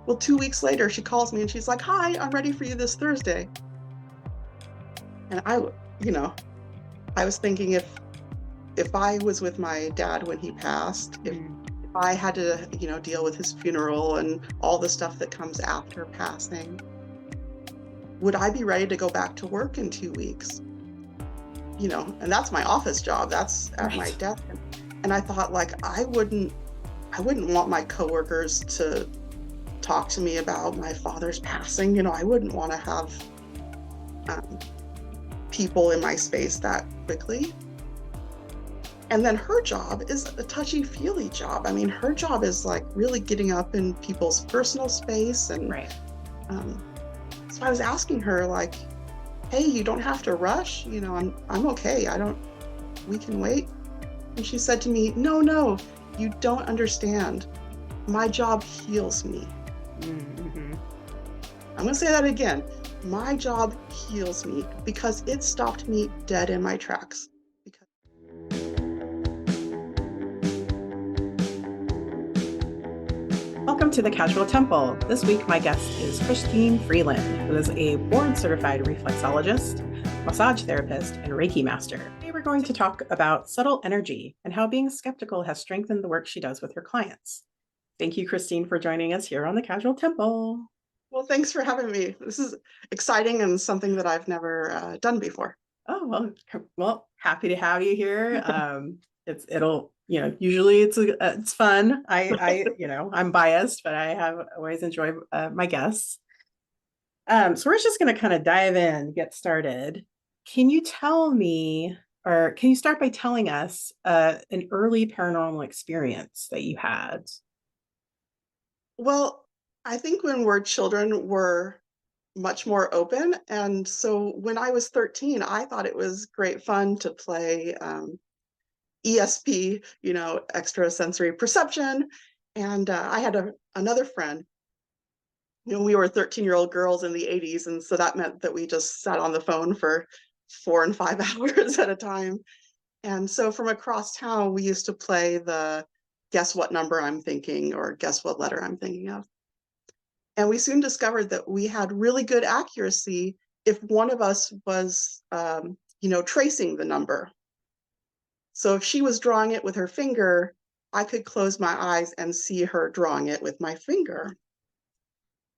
Well, 2 weeks later, she calls me and she's like, "Hi, I'm ready for you this Thursday." And you know, I was thinking if I was with my dad when he passed, if I had to, deal with his funeral and all the stuff that comes after passing, would I be ready to go back to work in 2 weeks? And that's my office job. That's at my Right. desk. And I thought, like, I wouldn't want my coworkers to talk to me about my father's passing. I wouldn't want to have um, people in my space that quickly. And then her job is a touchy-feely job. I mean, her job is like really getting up in people's personal space. And Right. um, so I was asking her, like, "Hey, you don't have to rush. I'm okay. We can wait." And she said to me, "No, no, you don't understand. My job heals me." Mm-hmm. I'm going to say that again. My job heals me because it stopped me dead in my tracks. Because Welcome to the Casual Temple. This week, my guest is Christine Freeland, who is a board-certified reflexologist, massage therapist, and Reiki Master. Today, we're going to talk about subtle energy and how being skeptical has strengthened the work she does with her clients. Thank you, Christine, for joining us here on the Casual Temple. Well, thanks for having me. This is exciting and something that I've never done before. Oh, well, happy to have you here. Usually it's fun. I'm biased, but I have always enjoyed my guests. So we're just going to kind of dive in, get started. Can you tell me, or can you start by telling us an early paranormal experience that you had? Well, I think when we're children, we're much more open. And so when I was 13, I thought it was great fun to play ESP, extrasensory perception. And I had another friend. We were 13-year-old girls in the 80s. And so that meant that we just sat on the phone for 4 and 5 hours at a time. And so from across town, we used to play the guess what number I'm thinking or guess what letter I'm thinking of. And we soon discovered that we had really good accuracy if one of us was, tracing the number. So if she was drawing it with her finger, I could close my eyes and see her drawing it with my finger.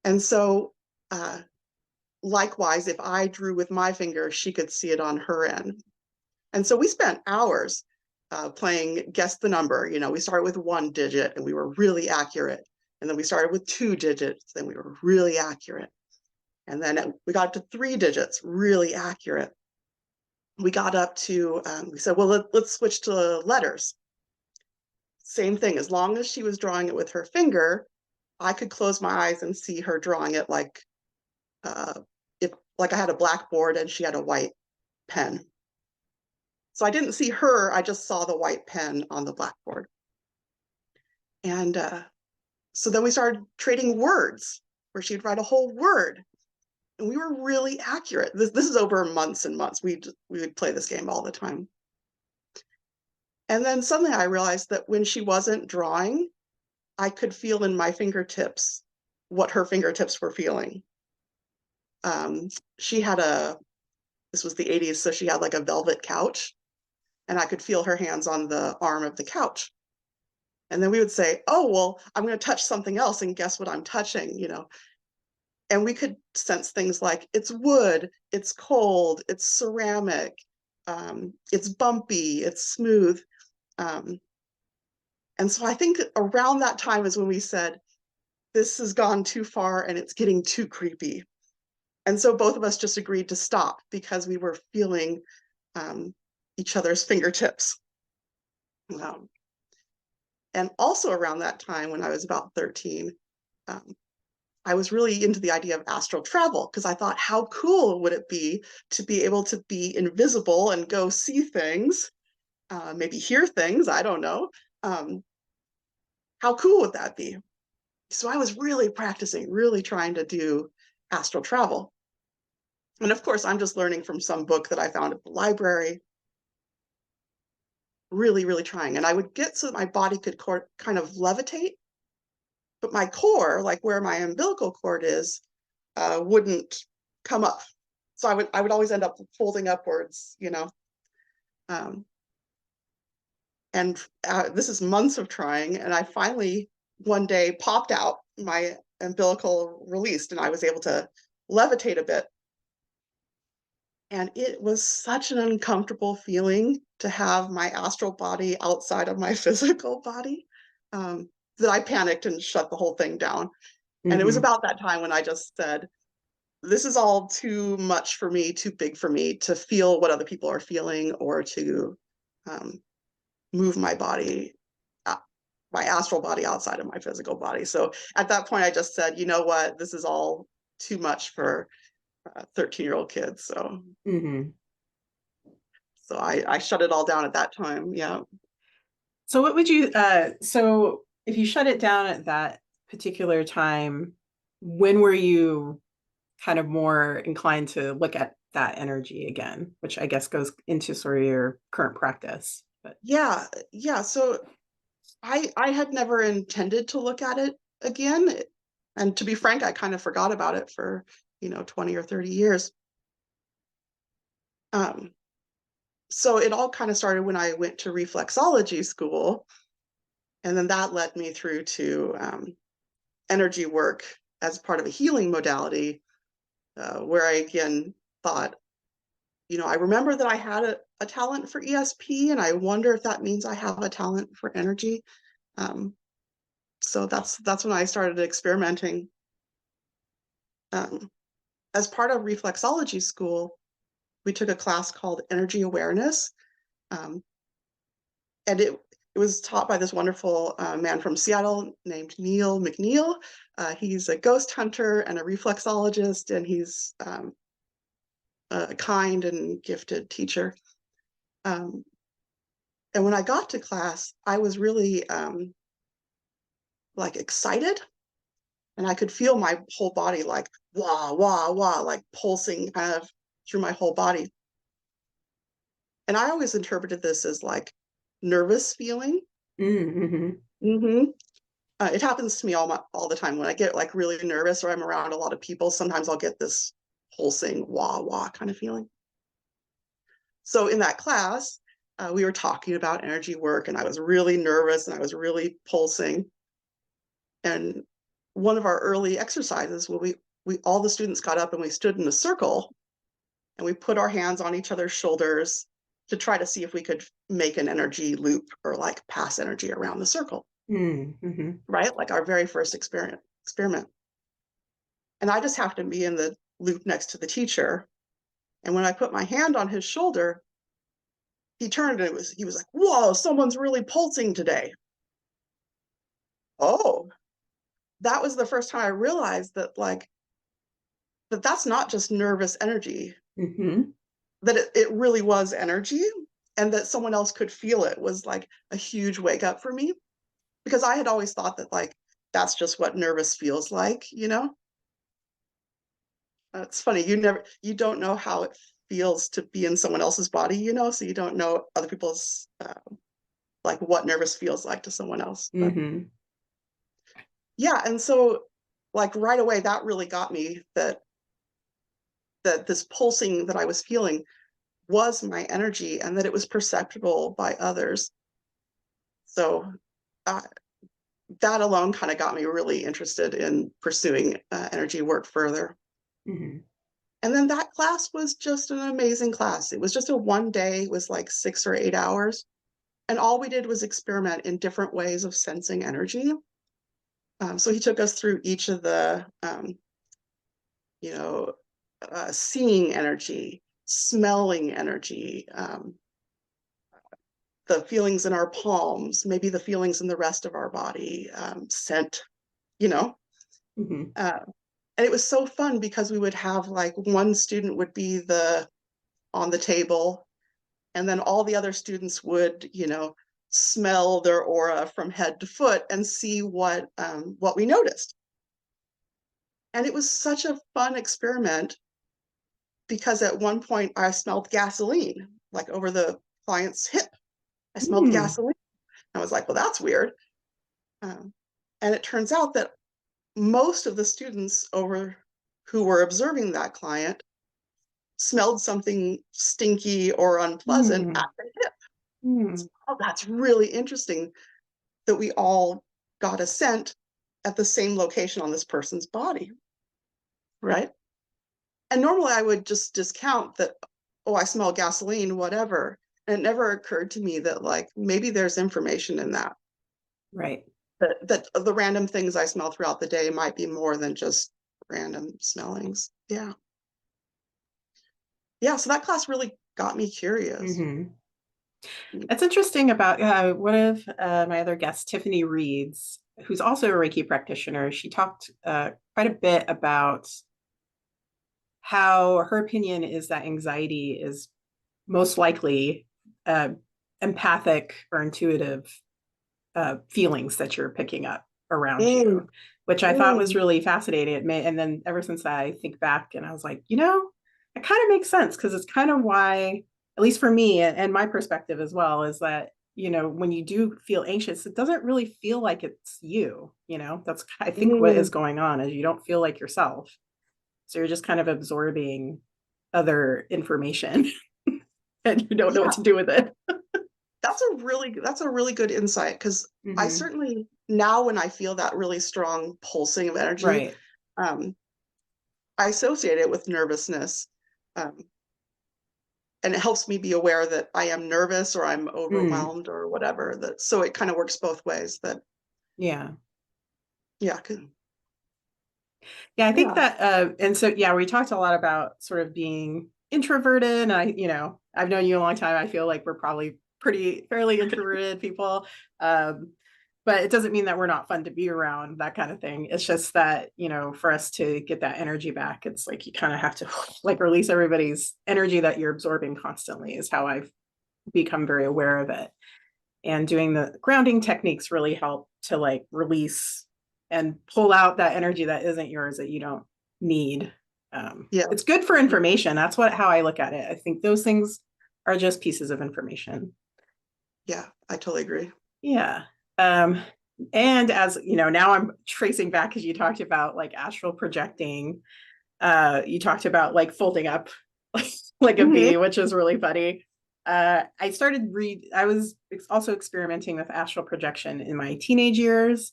And so, likewise, if I drew with my finger, she could see it on her end. And so we spent hours playing guess the number. We started with 1 digit and we were really accurate. And then we started with 2 digits and we were really accurate. And then we got to 3 digits, really accurate. We got up to, we said, well, let's switch to letters. Same thing, as long as she was drawing it with her finger, I could close my eyes and see her drawing it uh, like I had a blackboard and she had a white pen. So I didn't see her, I just saw the white pen on the blackboard. And so then we started trading words where she'd write a whole word. And we were really accurate. This is over months and months. We would play this game all the time. And then suddenly I realized that when she wasn't drawing, I could feel in my fingertips what her fingertips were feeling. She had this was the 80s, so she had like a velvet couch, and I could feel her hands on the arm of the couch. And then we would say, "Oh, well, I'm going to touch something else and guess what I'm touching. And we could sense things like it's wood, it's cold, it's ceramic, it's bumpy, it's smooth. Um, and so I think around that time is when we said, this has gone too far and it's getting too creepy. And so both of us just agreed to stop because we were feeling um, each other's fingertips. Um, and also around that time, when I was about 13, um, I was really into the idea of astral travel because I thought, how cool would it be to be able to be invisible and go see things, maybe hear things, I don't know. Um, how cool would that be? So I was really practicing, really trying to do astral travel. And of course, I'm just learning from some book that I found at the library, really, really trying. And I would get so that my body could kind of levitate, but my core, like where my umbilical cord is, wouldn't come up. So I would always end up folding upwards, you know. And this is months of trying, and I finally one day popped out, my umbilical released, and I was able to levitate a bit. And it was such an uncomfortable feeling to have my astral body outside of my physical body, that I panicked and shut the whole thing down. And it was Mm-hmm. about that time when I just said, this is all too much for me, too big for me to feel what other people are feeling, or to move my body, my astral body outside of my physical body. So at that point, I just said, you know what, this is all too much for 13-year-old kids. So Mm-hmm. I shut it all down at that time. Yeah. So what would you so if you shut it down at that particular time, when were you kind of more inclined to look at that energy again, which I guess goes into sort of your current practice? But Yeah. Yeah. So I had never intended to look at it again. And to be frank, I kind of forgot about it for, 20 or 30 years. Um, so it all kind of started when I went to reflexology school. And then that led me through to energy work as part of a healing modality, where I again thought, I remember that I had a talent for ESP, and I wonder if that means I have a talent for energy. So that's when I started experimenting. As part of reflexology school, we took a class called Energy Awareness, um, and it was taught by this wonderful man from Seattle named Neil McNeil. He's a ghost hunter and a reflexologist, and he's a kind and gifted teacher. Um, and when I got to class, I was really like excited, and I could feel my whole body like wah, wah, wah, like pulsing kind of through my whole body. And I always interpreted this as like nervous feeling. mm-hmm. Mm-hmm. It happens to me all the time when I get like really nervous or I'm around a lot of people. Sometimes I'll get this pulsing wah wah kind of feeling. So in that class, we were talking about energy work, and I was really nervous and I was really pulsing. And one of our early exercises, where we all the students got up and we stood in a circle, and we put our hands on each other's shoulders to try to see if we could make an energy loop or like pass energy around the circle, Mm-hmm. right? Like our very first experiment. And I just happened to be in the loop next to the teacher. And when I put my hand on his shoulder, he turned and he was like, whoa, someone's really pulsing today. Oh, that was the first time I realized that like, that's not just nervous energy, Mm-hmm. that it really was energy, and that someone else could feel it was like a huge wake up for me, because I had always thought that like, that's just what nervous feels like, It's funny, you don't know how it feels to be in someone else's body, so you don't know other people's like what nervous feels like to someone else. But Mm-hmm. yeah, and so like right away that really got me, that this pulsing that I was feeling was my energy, and that it was perceptible by others. So uh, that alone kind of got me really interested in pursuing energy work further. Mm-hmm. And then that class was just an amazing class. It was just a one day, it was like 6 or 8 hours. And all we did was experiment in different ways of sensing energy. So he took us through each of the, you know, seeing energy, smelling energy, the feelings in our palms, maybe the feelings in the rest of our body, scent, you know. Mm-hmm. Uh, and it was so fun because we would have like one student would be on the table, and then all the other students would, smell their aura from head to foot and see what we noticed. And it was such a fun experiment, because at one point I smelled gasoline, like over the client's hip. I smelled Mm-hmm. gasoline. I was like, well, that's weird. Um, And it turns out that most of the students who were observing that client smelled something stinky or unpleasant Mm. at the hip. Mm. Oh, that's really interesting that we all got a scent at the same location on this person's body, right? And normally I would just discount that, oh, I smell gasoline, whatever. And it never occurred to me that like maybe there's information in that. Right. That the random things I smell throughout the day might be more than just random smellings. Yeah. Yeah. So that class really got me curious. Mm-hmm. It's interesting about one of my other guests, Tiffany Reeds, who's also a Reiki practitioner. She talked quite a bit about how her opinion is that anxiety is most likely uh, empathic or intuitive feelings that you're picking up around Mm, you, which I thought was mm, really fascinating. And then ever since that, I think back and I was like, it kind of makes sense because it's kind of why, at least for me and my perspective as well, is that, when you do feel anxious, it doesn't really feel like it's you, that's, I think, what is mm. going on is you don't feel like yourself. So you're just kind of absorbing other information and you don't know what Yeah, to do with it. that's a really good insight because I Hmm. certainly now when I feel that really strong pulsing of energy, Right. um, I associate it with nervousness. Um, and it helps me be aware that I am nervous or I'm Mm. overwhelmed or whatever. That so it kind of works both ways. That Yeah. yeah, Yeah, I think yeah, that, and so, yeah, we talked a lot about sort of being introverted. And I've known you a long time. I feel like we're probably fairly introverted people. Um, but it doesn't mean that we're not fun to be around, that kind of thing. It's just that, for us to get that energy back, it's like you kind of have to like release everybody's energy that you're absorbing constantly, is how I've become very aware of it. And doing the grounding techniques really help to like release and pull out that energy that isn't yours, that you don't need. yeah, It's good for information. That's how I look at it. I think those things are just pieces of information. yeah. I totally agree. Yeah. Um, and as now I'm tracing back because you talked about like astral projecting. You talked about like folding up like a Mhm. bee, which is really funny. I was also experimenting with astral projection in my teenage years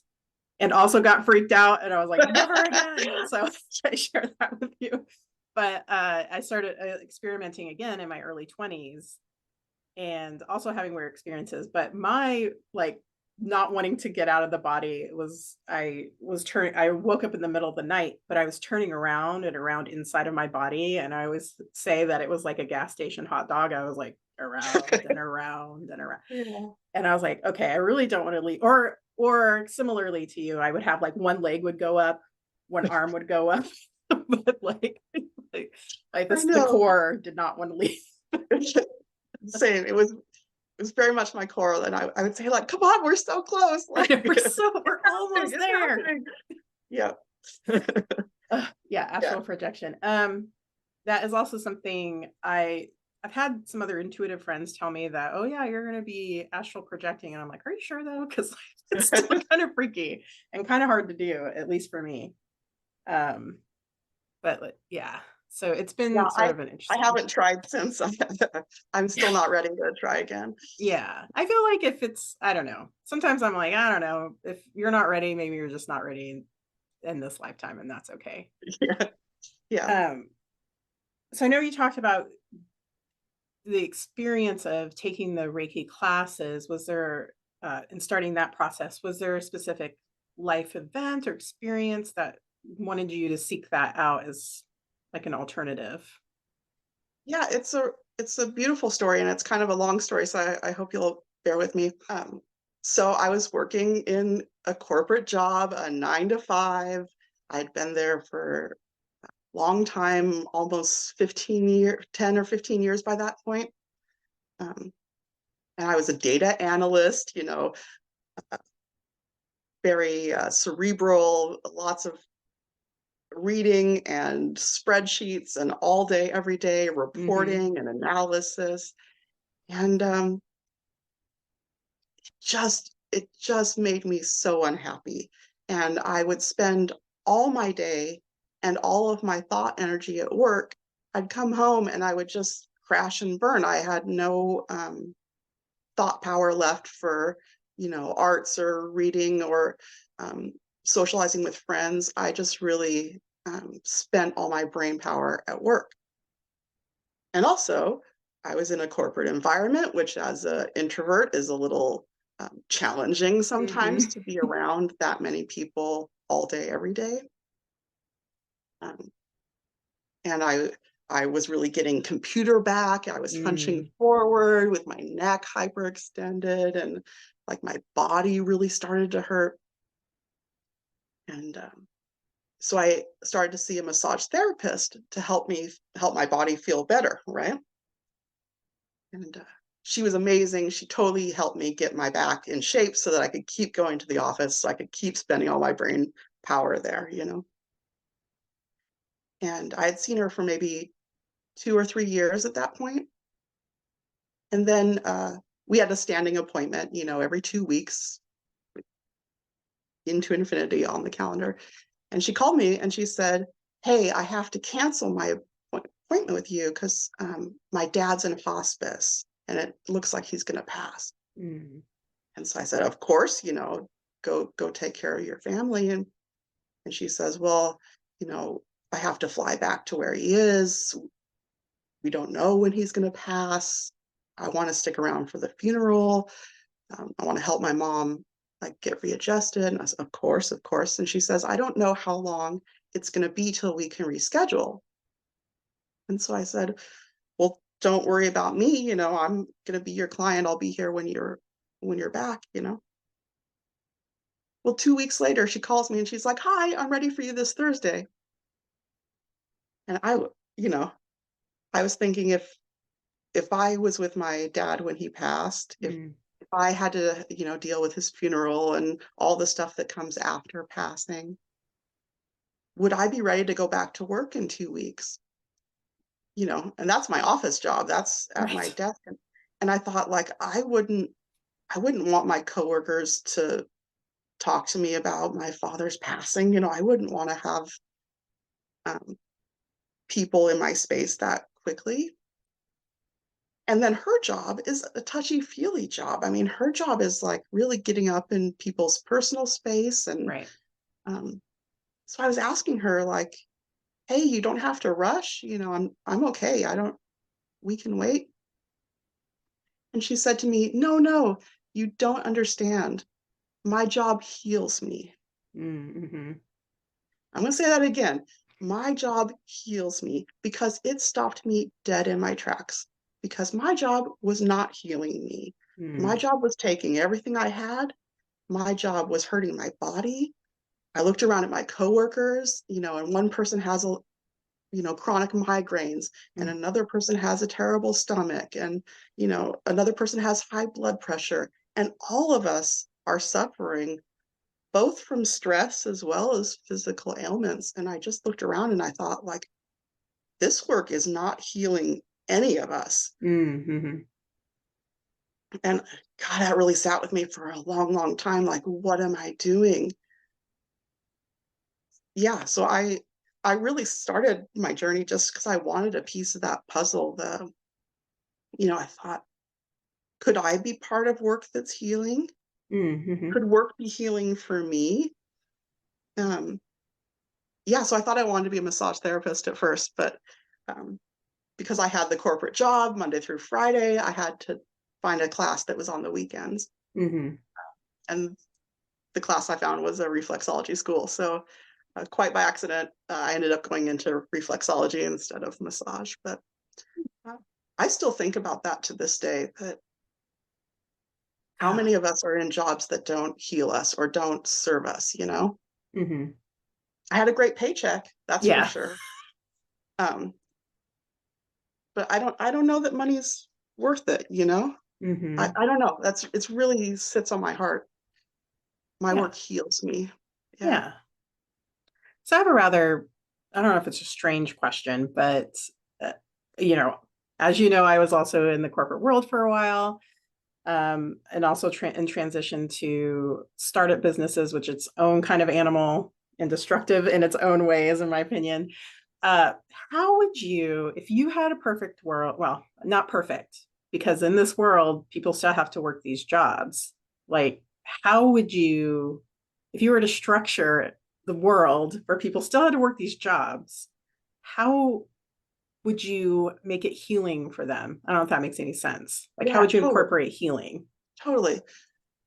and also got freaked out and I was like, never again. So I share that with you. But I started experimenting again in my early 20s and also having weird experiences. But my like not wanting to get out of the body was I woke up in the middle of the night, but I was turning around and around inside of my body. And I always say that it was like a gas station hot dog. I was like around and around and around. Yeah. And I was like, okay, I really don't want to leave. Or similarly to you, I would have like one leg would go up, one arm would go up, but like I this the know. core did not want to leave. Same. It was very much my core, and I would say like, "Come on, we're so close!" I Like know it's we're almost happening, it's there. happening. Yeah, Yeah, yeah. astral projection. That is also something I've had some other intuitive friends tell me that, oh yeah, you're gonna be astral projecting. And I'm like, are you sure though? Because it's still kind of freaky and kind of hard to do, at least for me. Um, but yeah. So it's Yeah, been sort of an I interesting. haven't tried since. I'm still not ready to try again. Yeah. I feel like if it's, I don't know. Sometimes I'm like, I don't know. If you're not ready, maybe you're just not ready in this lifetime, and that's okay. Yeah, yeah, Um, so I know you talked about the experience of taking the Reiki classes. Was there, in starting that process, was there a specific life event or experience that wanted you to seek that out as like an alternative? yeah. It's a beautiful story, and it's kind of a long story, so I hope you'll bear with me. So I was working in a corporate job, a 9 to 5. I'd been there for a long time, almost 10 or 15 years by that point. Um, and I was a data analyst, very cerebral, lots of reading and spreadsheets and all day, every day Mm-hmm. reporting and analysis. And it just made me so unhappy. and I would spend all my day and all of my thought energy at work. I'd come home and I would just crash and burn. I had no thought power left for, arts or reading or socializing with friends. I just really spent all my brain power at work. And also, I was in a corporate environment, which as an introvert is a little challenging sometimes to be around that many people all day, every day. Um, and I was really getting computer back. I was hunching forward with my neck hyperextended, and like my body really started to hurt. And so I started to see a massage therapist to help my body feel better, right? And she was amazing. She totally helped me get my back in shape so that I could keep going to the office, so I could keep spending all my brain power there, And I had seen her for maybe 2 or 3 years at that point. And then we had a standing appointment, every 2 weeks into infinity on the calendar. And she called me and she said, "Hey, I have to cancel my appointment with you because my dad's in hospice and it looks like he's going to pass." And so I said, "Of course, go take care of your family." And she says, "Well, I have to fly back to where he is. We don't know when he's going to pass. I want to stick around for the funeral. I want to help my mom get readjusted." And I said, "Of course, of course." And she says, "I don't know how long it's going to be till we can reschedule." And so I said, "Well, don't worry about me. I'm going to be your client. I'll be here when you're back. Well, 2 weeks later, she calls me and she's like, "Hi, I'm ready for you this Thursday." And I was thinking, if I was with my dad when he passed, if I had to, deal with his funeral and all the stuff that comes after passing, would I be ready to go back to work in 2 weeks? And that's my office job. That's at my Right. desk. And I thought, I wouldn't want my coworkers to talk to me about my father's passing. I wouldn't want to have um, people in my space that quickly. And then her job is a touchy-feely job. I mean, her job is really getting up in people's personal space. And Right. so I was asking her, "Hey, you don't have to rush. I'm okay. We can wait." And she said to me, "No, no, you don't understand. My job heals me." I'm going to say that again. My job heals me because it stopped me dead in my tracks, because my job was not healing me. My job was taking everything I had. My job was hurting my body. I looked around at my coworkers, and one person has chronic migraines, and another person has a terrible stomach, and, another person has high blood pressure. And all of us are suffering both from stress as well as physical ailments. And I just looked around and I thought, this work is not healing any of us. And God, that really sat with me for a long, long time. What am I doing? Yeah. So I really started my journey just because I wanted a piece of that puzzle. I thought, could I be part of work that's healing? Could work be healing for me? Yeah, so I thought I wanted to be a massage therapist at first, but because I had the corporate job Monday through Friday, I had to find a class that was on the weekends. And the class I found was a reflexology school. So quite by accident, I ended up going into reflexology instead of massage. But I still think about that to this day, that how many of us are in jobs that don't heal us or don't serve us, I had a great paycheck, that's for sure. But I don't know that money's worth it, I don't know. It's really sits on my heart. My work heals me. Yeah. So I have I don't know if it's a strange question, but, uh, you know, as you know, I was also in the corporate world for a while. and also in transition to startup businesses, which its own kind of animal and destructive in its own ways, in my opinion. How would you, if you had a perfect world, well, not perfect, because in this world, people still have to work these jobs. Like, how would you, if you were to structure the world where people still had to work these jobs, how would you make it healing for them? I don't know if that makes any sense. Like, how Yeah, would you totally, incorporate healing? totally.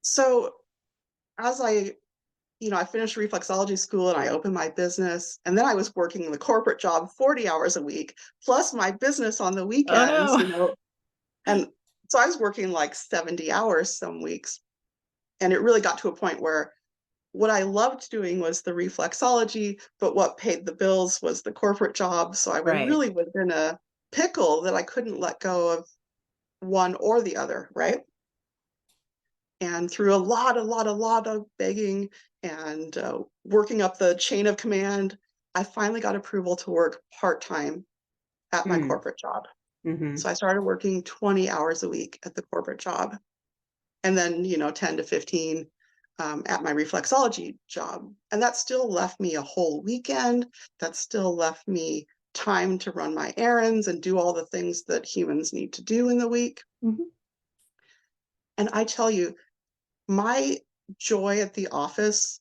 So as I finished reflexology school and I opened my business, and then I was working the corporate job 40 hours a week, plus my business on the Oh weekends, no. and so I was working like 70 hours some weeks. And it really got to a point where what I loved doing was the reflexology, but what paid the bills was the corporate job. So I Right. really was in a pickle that I couldn't let go of one or the other, right? And through a lot of begging and working up the chain of command, I finally got approval to work part-time at my Mm. corporate job. Hmm. So I started working 20 hours a week at the corporate job, and then 10 to 15 at my reflexology job. And that still left me a whole weekend. That still left me time to run my errands and do all the things that humans need to do in the week. Hmm. And I tell you, my joy at the office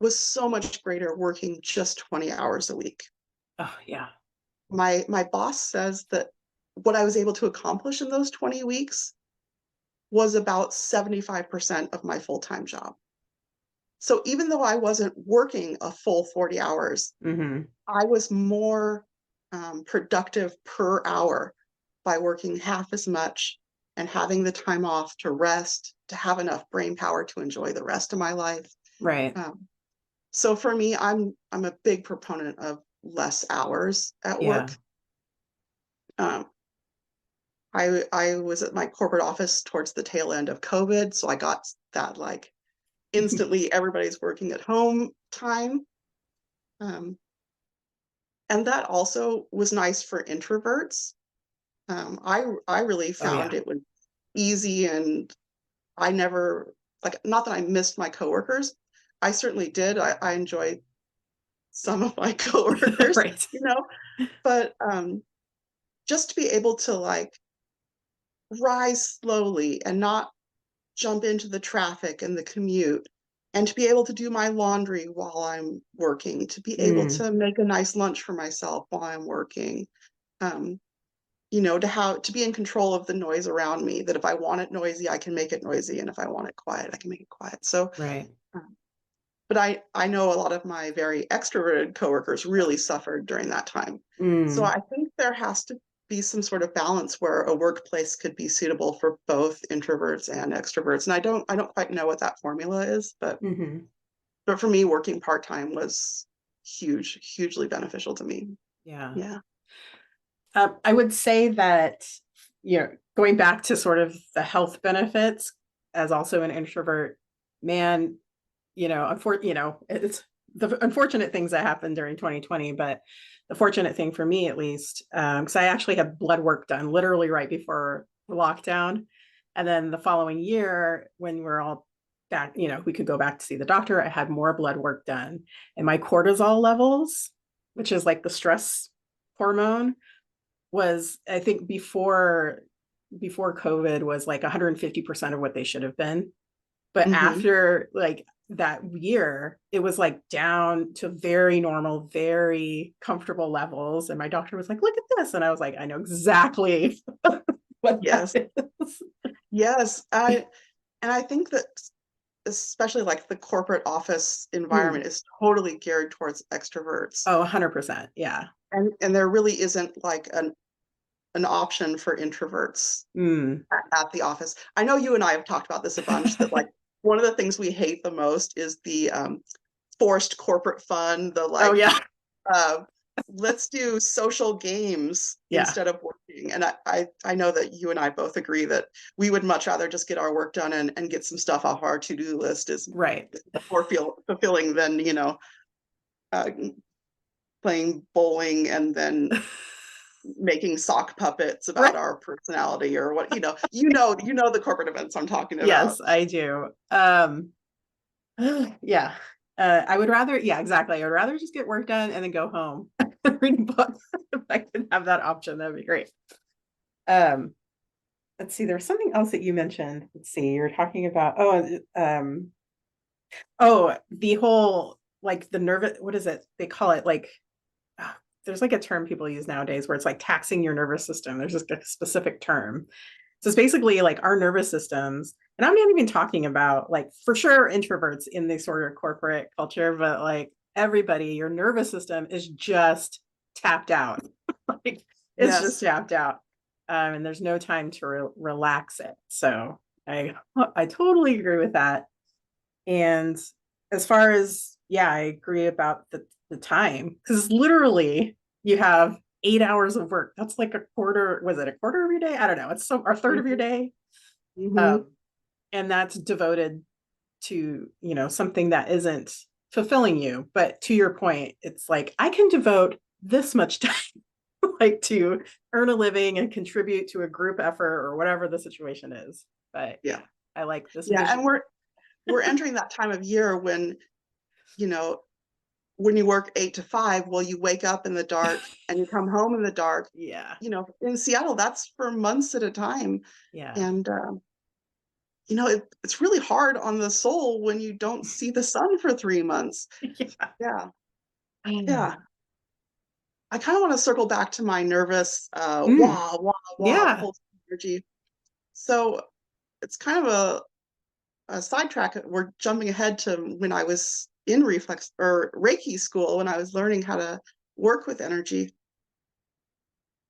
was so much greater working just 20 hours a week. Oh yeah. My boss says that what I was able to accomplish in those 20 weeks was about 75% of my full-time job. So even though I wasn't working a full 40 hours, Hmm. I was more productive per hour by working half as much and having the time off to rest, to have enough brain power to enjoy the rest of my life. Right. Um, so for me, I'm a big proponent of less hours at Yeah. work. Um, I was at my corporate office towards the tail end of COVID, so I got that like instantly everybody's working at home time. Um, and that also was nice for introverts. I really Oh found yeah. it was easy, and I never like, not that I missed my coworkers. I certainly did. I enjoyed some of my coworkers, Right. but just to be able to like rise slowly and not jump into the traffic and the commute, and to be able to do my laundry while I'm working, to be able Mm. to make a nice lunch for myself while I'm working. Um, to be in control of the noise around me, that if I want it noisy, I can make it noisy, and if I want it quiet, I can make it quiet. So, Right. um, but I know a lot of my very extroverted coworkers really suffered during that time. So Mm. I think there has to be some sort of balance where a workplace could be suitable for both introverts and extroverts. And I don't quite know what that formula is, but Hmm. for me, working part-time was hugely beneficial to me. Yeah. Yeah. I would say that, going back to sort of the health benefits as also an introvert, man, it's the unfortunate things that happened during 2020, but the fortunate thing for me, at least, because I actually had blood work done literally right before the lockdown. And then the following year, when we're all back, we could go back to see the doctor, I had more blood work done. And my cortisol levels, which is like the stress hormone, was, I think, before COVID was like 150% of what they should have been. But Hmm. after like that year, it was like down to very normal, very comfortable levels. And my doctor was like, look at this. And I was like, I know exactly what that Yes. is. Yes. And I think that especially like the corporate office Mm. environment is totally geared towards extroverts. Oh, 100%. Yeah. And there really isn't like an option for introverts Mm. at the office. I know you and I have talked about this a bunch, that like one of the things we hate the most is the forced corporate fun, the Oh, like yeah. uh, let's do social games Yeah. instead of working. And I know that you and I both agree that we would much rather just get our work done and get some stuff off our to-do list, is Right. more fulfilling than uh, playing bowling and then making sock puppets about Right. our personality or what, the corporate events I'm talking about. Yes, I do. Yeah. I would rather, yeah, exactly. I would rather just get work done and then go home and read a book. If I could have that option, that'd be great. Um, let's see, there was something else that you mentioned. Let's see, you were talking about, the whole, like the nervous, what is it? They call it like, ah, there's like a term people use nowadays where it's like taxing your nervous system. There's just a specific term. So it's basically like our nervous systems, and I'm not even talking about like for sure introverts in this sort of corporate culture, but like everybody, your nervous system is just tapped out. Like it's just Yes. tapped out. And there's no time to relax it. So I totally agree with that. And as far as, yeah, I agree about the time because literally you have 8 hours of work. That's like a quarter. Was it a quarter of your day? I don't know. It's some a third of your day. Mm-hmm. Um, and that's devoted to, something that isn't fulfilling you. But to your point, it's like I can devote this much time like to earn a living and contribute to a group effort or whatever the situation is. But Yeah. yeah, I like this Yeah. And vision. we're entering that time of year when, you know, when you work 8 to 5, well, you wake up in the dark and you come home in the dark. Yeah. In Seattle, that's for months at a time. Yeah. And, it's really hard on the soul when you don't see the sun for 3 months. Yeah. Yeah. Mm. Yeah. I kind of want to circle back to my nervous, Mm. wah, wah, wah, Yeah. pulse energy. So it's kind of a sidetrack. We're jumping ahead to when I was in reflex or Reiki school, when I was learning how to work with energy.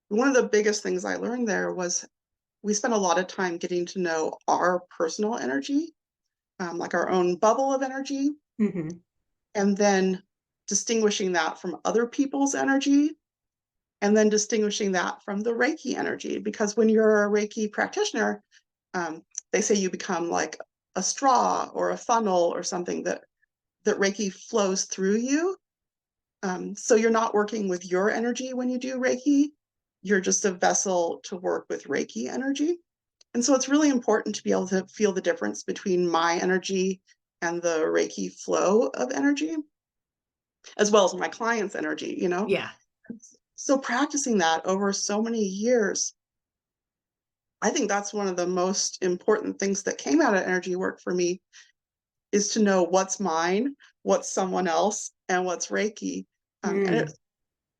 One of the biggest things I learned there was we spent a lot of time getting to know our personal energy, like our own bubble of energy, Hmm. and then distinguishing that from other people's energy, and then distinguishing that from the Reiki energy. Because when you're a Reiki practitioner, they say you become like a straw or a funnel or something that Reiki flows through you. So you're not working with your energy when you do Reiki. You're just a vessel to work with Reiki energy. And so it's really important to be able to feel the difference between my energy and the Reiki flow of energy, as well as my client's energy. Yeah. So practicing that over so many years, I think that's one of the most important things that came out of energy work for me, is to know what's mine, what's someone else, and what's Reiki. And Mm.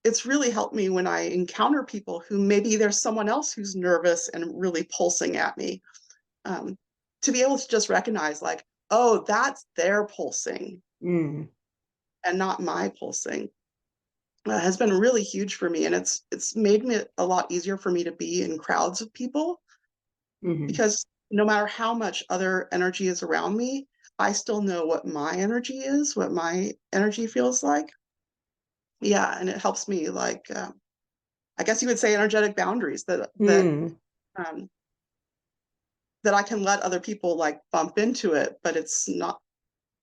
it's really helped me when I encounter people who maybe there's someone else who's nervous and really pulsing at me, um, to be able to just recognize like, oh, that's their pulsing Mm. and not my pulsing, has been really huge for me. And it's made it a lot easier for me to be in crowds of people, Hmm. because no matter how much other energy is around me, I still know what my energy is, what my energy feels like. Yeah, and it helps me like, I guess you would say, energetic boundaries Mm. um, that I can let other people like bump into it, but it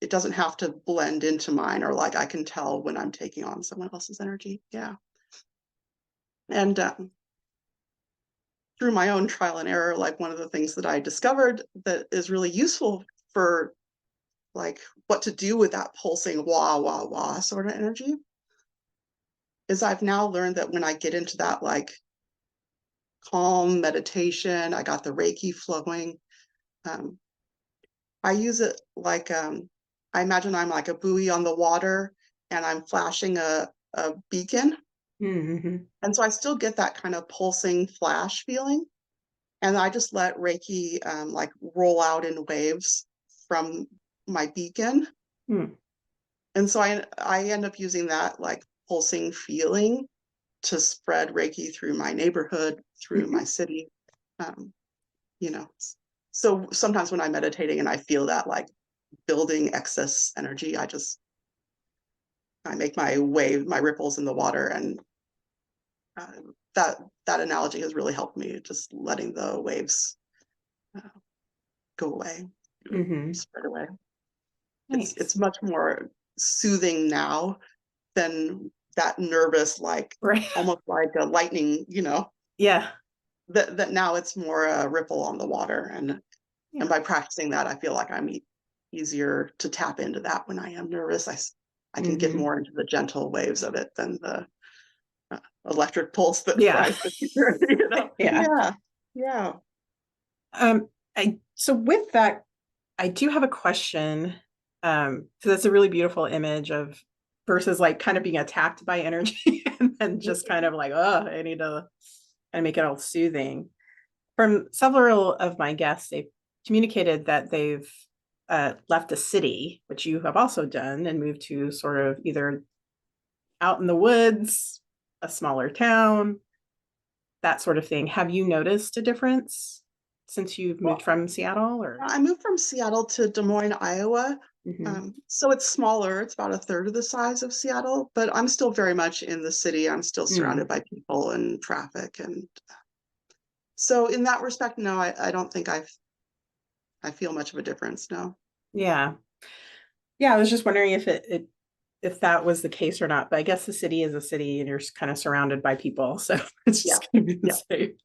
doesn't have to blend into mine, or like I can tell when I'm taking on someone else's energy. Yeah. And through my own trial and error, like one of the things that I discovered that is really useful for like what to do with that pulsing wah, wah, wah sort of energy is I've now learned that when I get into that like calm meditation, I got the Reiki flowing. Um, I use it like, I imagine I'm like a buoy on the water and I'm flashing a beacon. Hmm. And so I still get that kind of pulsing flash feeling. And I just let Reiki like roll out in waves from my beacon. Mm. And so I end up using that like pulsing feeling to spread Reiki through my neighborhood, through my Hmm. city. Um, you know, so sometimes when I'm meditating and I feel that like building excess energy, I make my ripples in the water, and uh, that analogy has really helped me, just letting the waves uh, go away, Hmm. spread away. It's Nice. much more soothing now than that nervous, like Right. almost like a lightning, Yeah. that now it's more a ripple on the water. And Yeah. by practicing that, I feel like I'm easier to tap into that when I am nervous. I can get more into the gentle waves of it than the electric pulse that Yeah. fries the future, Yeah. Yeah. Yeah. So with that, I do have a question. So that's a really beautiful image of versus like kind of being attacked by energy and then just kind of like, oh, I need to kind of make it all soothing. From several of my guests, they've communicated that they've left a city, which you have also done, and moved to sort of either out in the woods, a smaller town, that sort of thing. Have you noticed a difference since you've moved Well, from Seattle or? I moved from Seattle to Des Moines, Iowa. So it's smaller. It's about a third of the size of Seattle, but I'm still very much in the city. I'm still surrounded by people and traffic. And so in that respect, no, I don't think I feel much of a difference. No. Yeah. Yeah, I was just wondering if that was the case or not. But I guess the city is a city and you're kind of surrounded by people. So it's Yeah. just going to be the Yeah. same.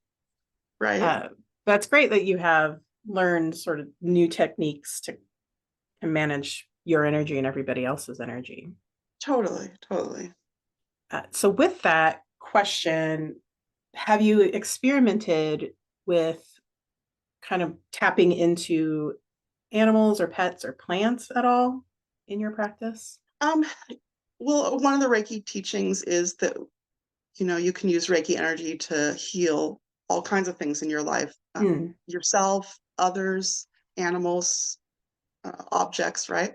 Right. That's great that you have learned sort of new techniques to manage your energy and everybody else's energy. Totally. Totally. So with that question, have you experimented with kind of tapping into animals or pets or plants at all in your practice? Well, one of the Reiki teachings is that, you can use Reiki energy to heal all kinds of things in your life, yourself, others, animals, objects, right?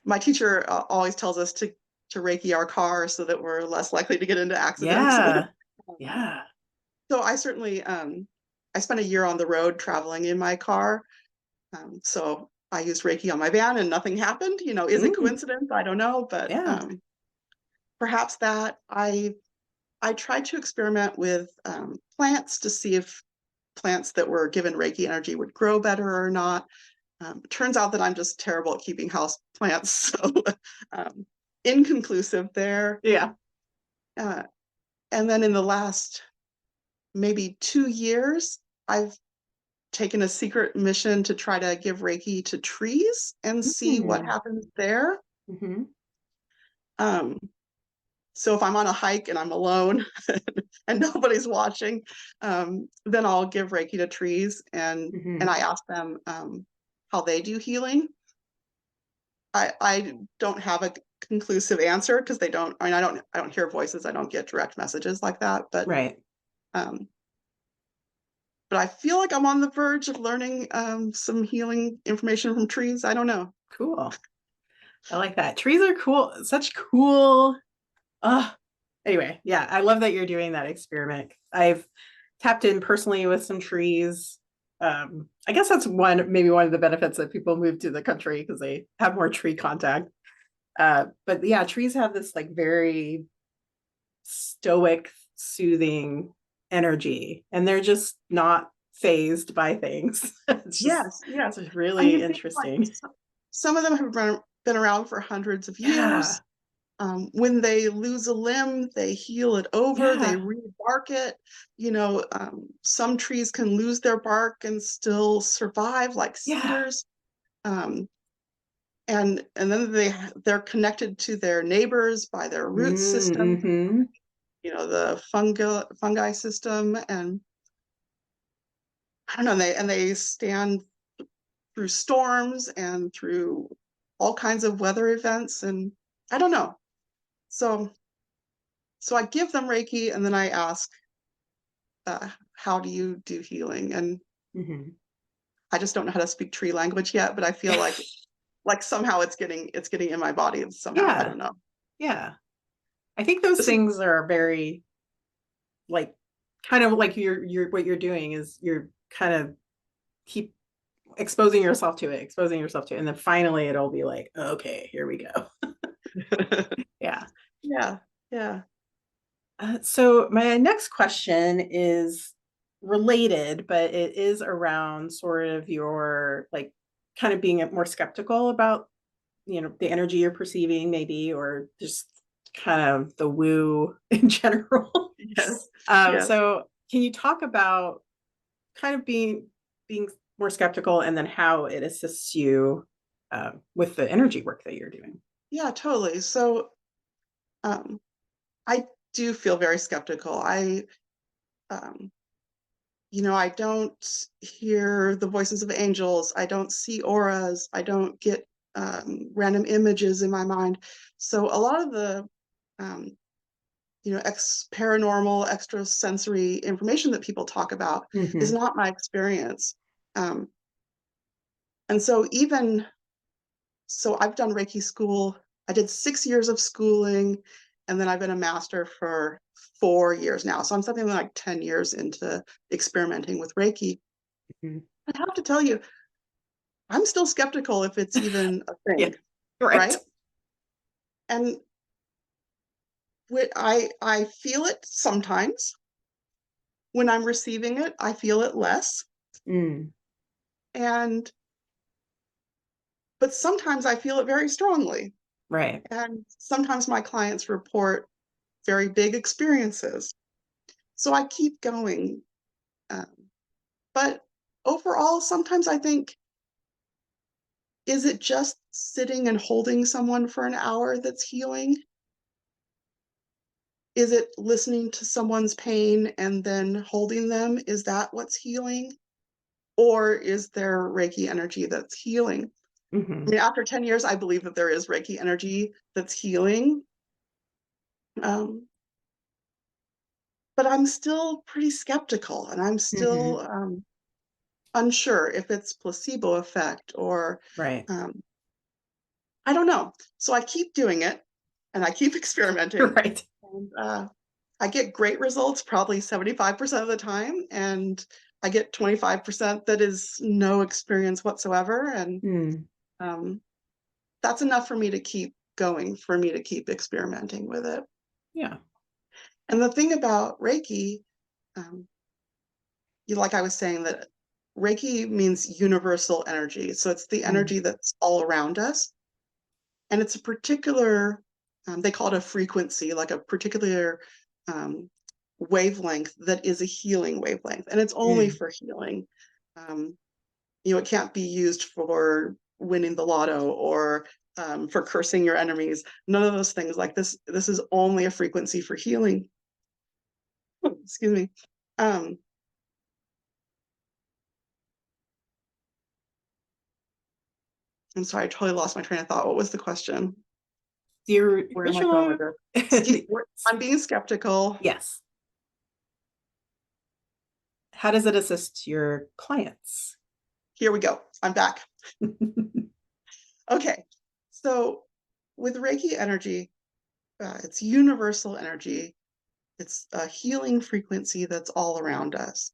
My teacher always tells us to Reiki our car so that we're less likely to get into accidents. Yeah. Yeah. So I certainly, I spent a year on the road traveling in my car. So I used Reiki on my van and nothing happened. Is it coincidence? I don't know, but Yeah. perhaps that I tried to experiment with plants to see if plants that were given Reiki energy would grow better or not. It turns out that I'm just terrible at keeping house plants, so inconclusive there. Yeah. And then in the last maybe 2 years, I've taken a secret mission to try to give Reiki to trees and see what happens there. Um, so if I'm on a hike and I'm alone and nobody's watching, then I'll give Reiki to trees and I ask them how they do healing. I don't have a conclusive answer because they don't. I mean, I don't hear voices. I don't get direct messages like that. But Right. But I feel like I'm on the verge of learning some healing information from trees. I don't know. Cool. I like that. Trees are cool. Such cool. Anyway, yeah, I love that you're doing that experiment. I've tapped in personally with some trees. I guess that's maybe one of the benefits that people move to the country because they have more tree contact. But yeah, trees have this like very stoic, soothing energy, and they're just not phased by things. It's just, Yes. it's I really mean, like, interesting. some of them have been around for hundreds of Yeah. years. When they lose a limb, they heal it over, they Yeah. rebark it. Some trees can lose their bark and still survive, like Yeah. cedars. And then they're connected to their neighbors by their root system, the fungi system, and I don't know. They stand through storms and through all kinds of weather events, and I don't know. So I give them Reiki, and then I ask, how do you do healing? And I just don't know how to speak tree language yet, but I feel like somehow it's getting in my body somehow. I Yeah. don't know. Yeah. I think those things are very like kind of like you're what you're doing is you're kind of keep exposing yourself to it, and then finally it'll be like, okay, here we go. Yeah. Yeah. So my next question is related, but it is around sort of your like kind of being more skeptical about the energy you're perceiving maybe, or just kind of the woo in general. Yes. Yes. So can you talk about kind of being more skeptical and then how it assists you with the energy work that you're doing? Yeah, totally. So um, I do feel very skeptical. Um, I don't hear the voices of angels. I don't see auras. I don't get random images in my mind. So a lot of the, um, paranormal, extrasensory information that people talk about is Mm-hmm. not my experience. Um, and so I've done Reiki school. I did 6 years of schooling, and then I've been a master for 4 years now. So I'm something like 10 years into experimenting with Reiki. Mm-hmm. I have to tell you, I'm still skeptical if it's even a Yeah, thing, right. right? And I feel it sometimes. When I'm receiving it, I feel it less. Mm, And but sometimes I feel it very strongly. right. And sometimes my clients report very big experiences. So I keep going. Um, but overall, sometimes I think, is it just sitting and holding someone for an hour that's healing? Is it listening to someone's pain and then holding them? Is that what's healing? Or is there Reiki energy that's healing? I Mm-hmm. mean, after 10 years, I believe that there is Reiki energy that's healing. Um, but I'm still pretty skeptical, and I'm Mm-hmm. still unsure if it's placebo effect or Right. um, I don't know. So I keep doing it and I keep experimenting. Right. And I get great results probably 75% of the time. And I get 25% that is no experience whatsoever. And Mm, um, that's enough for me to keep going, for me to keep experimenting with it. yeah. And the thing about Reiki, um, like I was saying, that Reiki means universal energy. So it's the Mm, energy that's all around us. And it's a particular, they call it a frequency, like a particular um, wavelength that is a healing wavelength. And it's only mm, for healing. Um, it can't be used for winning the lotto or for cursing your enemies. None of those things. Like this is only a frequency for healing. Excuse me. Um, I'm sorry, I totally lost my train of thought. What was the question? your Where am I going original with this? I'm being skeptical. yes. How does it assist your clients? Here we go. I'm back. Okay. So with Reiki energy, it's universal energy. It's a healing frequency that's all around us.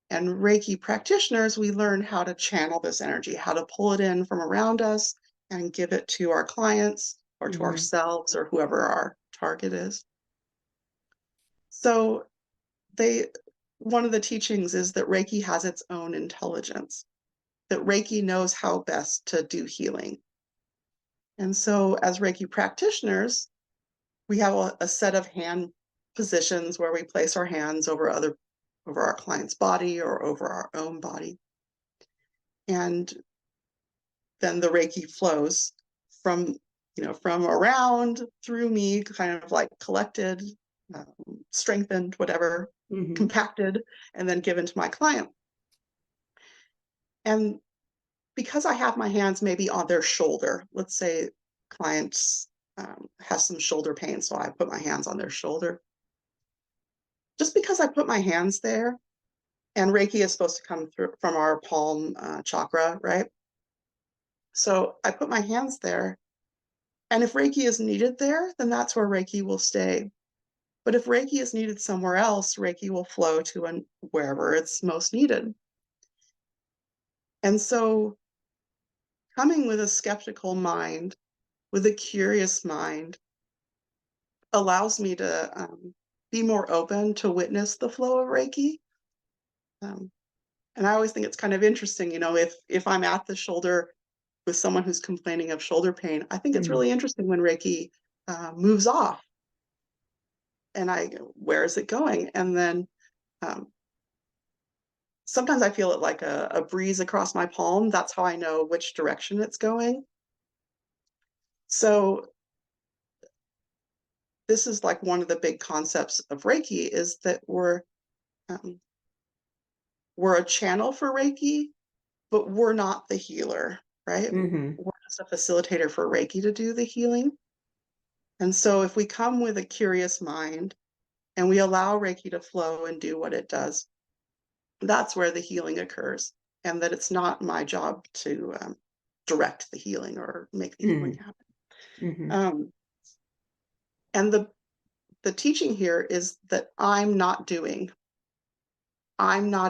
And Reiki practitioners, we learn how to channel this energy, how to pull it in from around us and give it to our clients or to Mm-hmm. ourselves or whoever our target is. So they one of the teachings is that Reiki has its own intelligence, that Reiki knows how best to do healing. And so as Reiki practitioners, we have a set of hand positions where we place our hands over our client's body or over our own body. And then the Reiki flows from, from around through me, kind of like collected, strengthened, whatever, Mm-hmm. compacted, and then given to my client. And because I have my hands maybe on their shoulder, let's say clients has some shoulder pain, so I put my hands on their shoulder. Just because I put my hands there, and Reiki is supposed to come through from our palm chakra, right? So I put my hands there, and if Reiki is needed there, then that's where Reiki will stay. But if Reiki is needed somewhere else, Reiki will flow to wherever it's most needed. And so coming with a skeptical mind, with a curious mind, allows me to be more open to witness the flow of Reiki. Um, and I always think it's kind of interesting, if I'm at the shoulder with someone who's complaining of shoulder pain, I think it's Mm, really interesting when Reiki moves off. where is it going? And then sometimes I feel it like a breeze across my palm. That's how I know which direction it's going. So this is like one of the big concepts of Reiki, is that um, we're a channel for Reiki, but we're not the healer, right? Mm-hmm. We're just a facilitator for Reiki to do the healing. And so if we come with a curious mind and we allow Reiki to flow and do what it does, that's where the healing occurs. And that it's not my job to direct the healing or make the healing happen. Mm-hmm. And the teaching here is that I'm not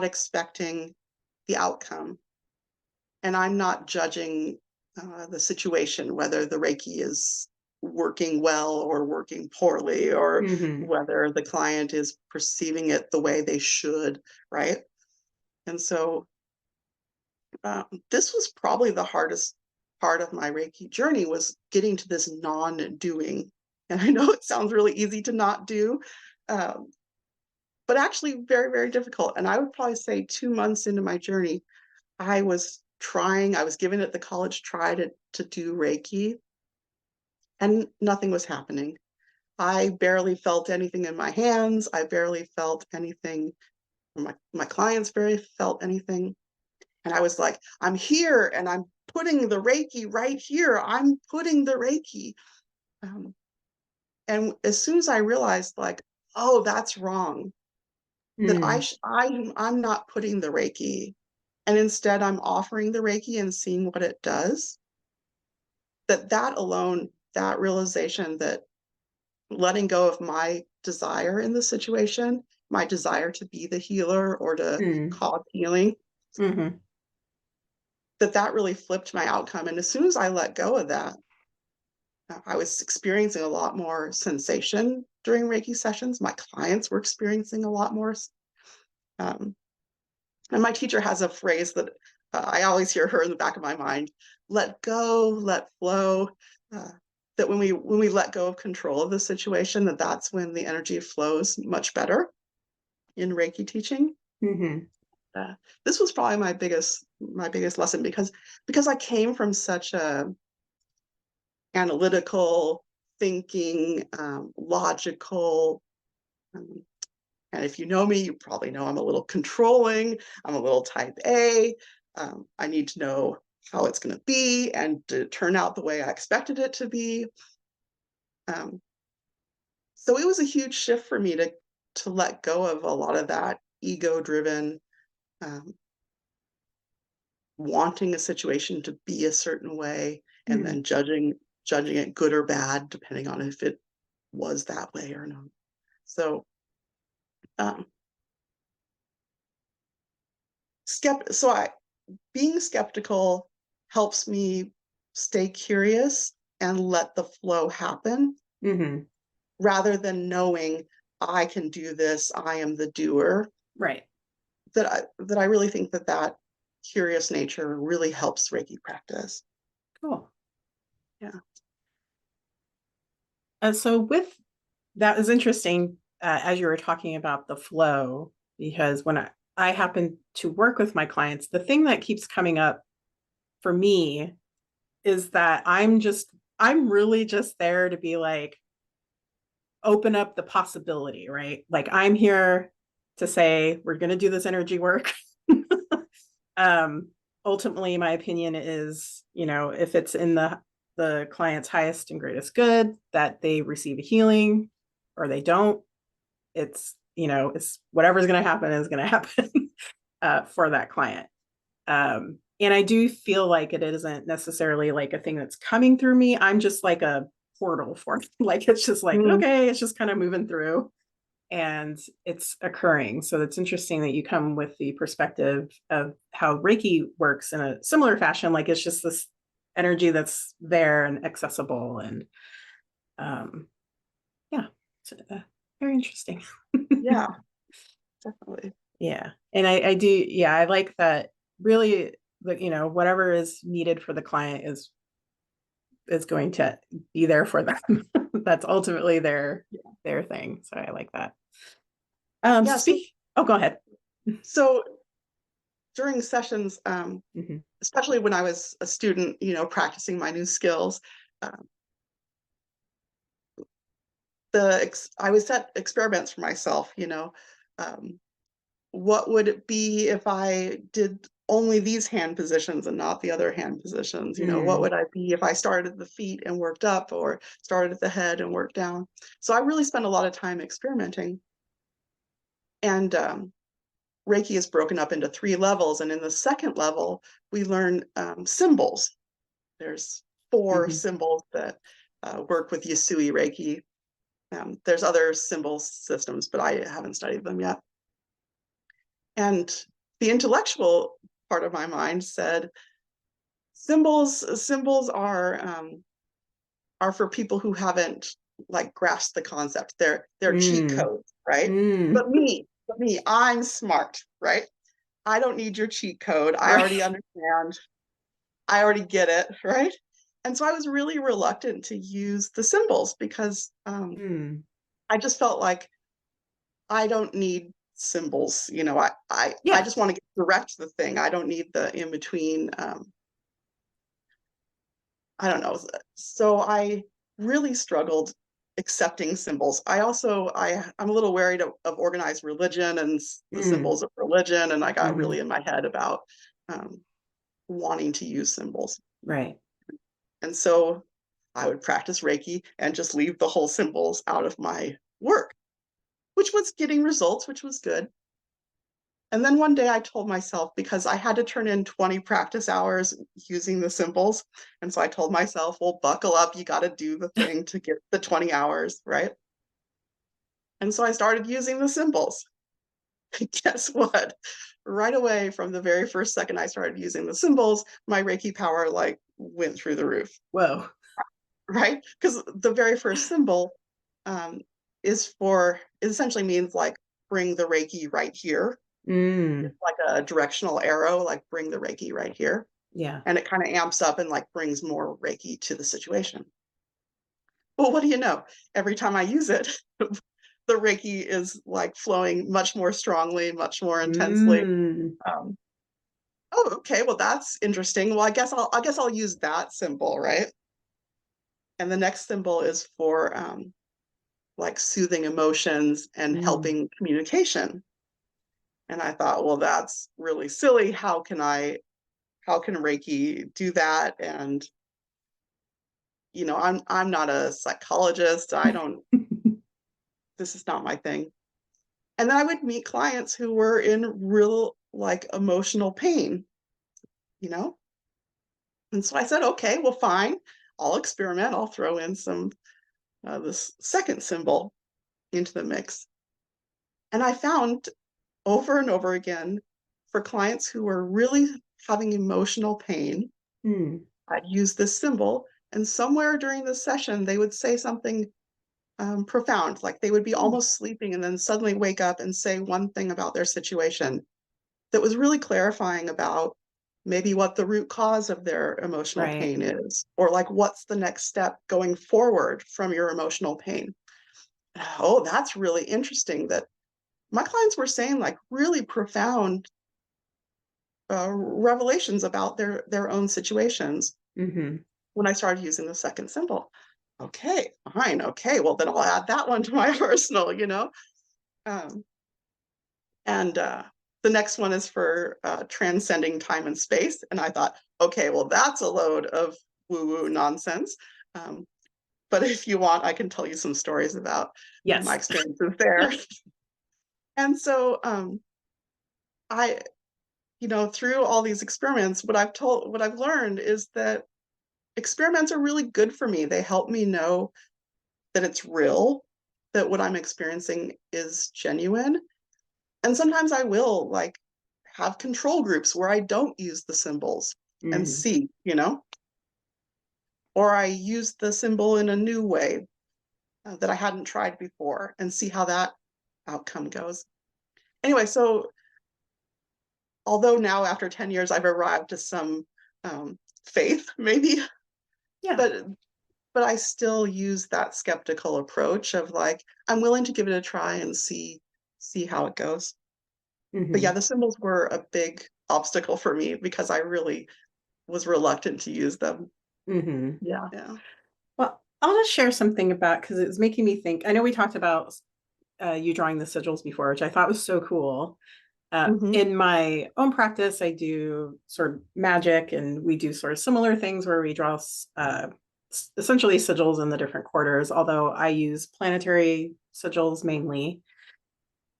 expecting the outcome, and I'm not judging the situation, whether the Reiki is working well or working poorly, or Mm-hmm. whether the client is perceiving it the way they should, right? And so this was probably the hardest part of my Reiki journey, was getting to this non-doing. And I know it sounds really easy to not do, um, but actually very, very difficult. And I would probably say 2 months into my journey, I was giving it the college try to do Reiki, and nothing was happening. I barely felt anything in my hands. I barely felt anything. My clients barely felt anything. And I was like, I'm here and I'm putting the Reiki right here. I'm putting the Reiki. Um, and as soon as I realized, like, oh, that's wrong, that I'm not putting the Reiki, and instead I'm offering the Reiki and seeing what it does, that alone, that realization, that letting go of my desire in the situation, my desire to be the healer or to Mm-hmm. cause healing, Mm-hmm. that really flipped my outcome. And as soon as I let go of that, I was experiencing a lot more sensation during Reiki sessions. My clients were experiencing a lot more. Um, and my teacher has a phrase that I always hear her in the back of my mind: let go, let flow. Uh, that when we let go of control of the situation, that's when the energy flows much better in Reiki teaching. Mm-hmm. Uh, this was probably my biggest lesson, because I came from such a analytical thinking, logical. Um, and if you know me, you probably know I'm a little controlling. I'm a little type A. I need to know how it's going to be and to turn out the way I expected it to be. Um, so it was a huge shift for me to let go of a lot of that ego-driven, um, wanting a situation to be a certain way, and Mm-hmm. then judging it good or bad depending on if it was that way or not. So um, being skeptical helps me stay curious and let the flow happen, Mm-hmm. rather than knowing I can do this, I am the doer. Right. That I really think that curious nature really helps Reiki practice. Cool. Yeah. So with that is interesting, as you were talking about the flow, because when I happen to work with my clients, the thing that keeps coming up for me is that I'm really just there to be like, open up the possibility, right? Like I'm here to say, we're going to do this energy work. um, Ultimately, my opinion is, if it's in the client's highest and greatest good, that they receive a healing or they don't, it's whatever's going to happen is going to happen for that client. And I do feel like it isn't necessarily like a thing that's coming through me. I'm just like a portal for it. Like it's just like, Mm, okay, it's just kind of moving through and it's occurring. So it's interesting that you come with the perspective of how Reiki works in a similar fashion. Like it's just this energy that's there and accessible. And yeah, it's very interesting. yeah, definitely. Yeah. And I do, yeah, I like that really, whatever is needed for the client is going to be there for them. That's ultimately their their thing. So I like that. Yeah. Oh, go ahead. So during sessions, Mhm. especially when I was a student, practicing my new skills, um, I would set experiments for myself, um, what would it be if I did only these hand positions and not the other hand positions? What would I be if I started at the feet and worked up, or started at the head and worked down? So I really spent a lot of time experimenting. And Reiki is broken up into 3 levels. And in the second level, we learn symbols. There's 4 Mhm. symbols that work with Yasui Reiki. There's other symbol systems, but I haven't studied them yet. And the intellectual part of my mind said, symbols are for people who haven't like grasped the concept. They're cheat Mm. codes, right? Mm. But me, I'm smart, right? I don't need your cheat code. I Right. already understand. I already get it, right? And so I was really reluctant to use the symbols because Mm. I just felt like I don't need symbols. I Yeah. just want to get direct the thing. I don't need the in between. I don't know. So I really struggled accepting symbols. I'm a little worried of organized religion and the Mm. symbols of religion, and I got Mhm. really in my head about um, wanting to use symbols. Right. And so I would practice Reiki and just leave the whole symbols out of my work, which was getting results, which was good. And then one day I told myself, because I had to turn in 20 practice hours using the symbols. And so I told myself, well, buckle up. You got to do the thing to get the 20 hours, right? And so I started using the symbols. Guess what? Right away, from the very first second I started using the symbols, my Reiki power like went through the roof, Whoa. right? Because the very first symbol um, it essentially means like bring the Reiki right here. Mm. It's like a directional arrow, like bring the Reiki right here. Yeah. And it kind of amps up and like brings more Reiki to the situation. Well, what do you know? Every time I use it, the Reiki is like flowing much more strongly, much more intensely. Mm. Um, oh, okay. Well, that's interesting. Well, I guess I'll use that symbol, right? And the next symbol is for like soothing emotions and Mm. helping communication. And I thought, well, that's really silly. How can Reiki do that? And I'm not a psychologist. This is not my thing. And then I would meet clients who were in real like emotional pain, you know? And so I said, okay, well, fine. I'll experiment. I'll throw in this second symbol into the mix. And I found over and over again for clients who were really having emotional pain, Mm. I'd use this symbol. And somewhere during the session, they would say something profound, like they would be Mm. almost sleeping and then suddenly wake up and say one thing about their situation that was really clarifying about maybe what the root cause of their emotional Right. pain is, or like what's the next step going forward from your emotional pain. Oh, that's really interesting that my clients were saying like really profound revelations about their own situations Mm-hmm. when I started using the second symbol. Okay, fine. Okay, well then I'll add that one to my arsenal. Um, and the next one is for transcending time and space. And I thought, okay, well that's a load of woo-woo nonsense. Um, but if you want, I can tell you some stories about my Yes. experiences there. And so I through all these experiments, what I've learned is that experiments are really good for me. They help me know that it's real, that what I'm experiencing is genuine. And sometimes I will like have control groups where I don't use the symbols and Mm. see, or I use the symbol in a new way that I hadn't tried before and see how that outcome goes. Anyway, so although now after 10 years I've arrived to some faith, maybe, Yeah. but but I still use that skeptical approach of like, I'm willing to give it a try and see how it goes. But yeah, Mhm. the symbols were a big obstacle for me because I really was reluctant to use them. Mhm. Yeah. Well, I'll just share something about because it was making me think. I know we talked about you drawing the sigils before, which I thought was so cool. Hmm. In my own practice, I do sort of magic, and we do sort of similar things where we draw essentially sigils in the different quarters. Although I use planetary sigils mainly.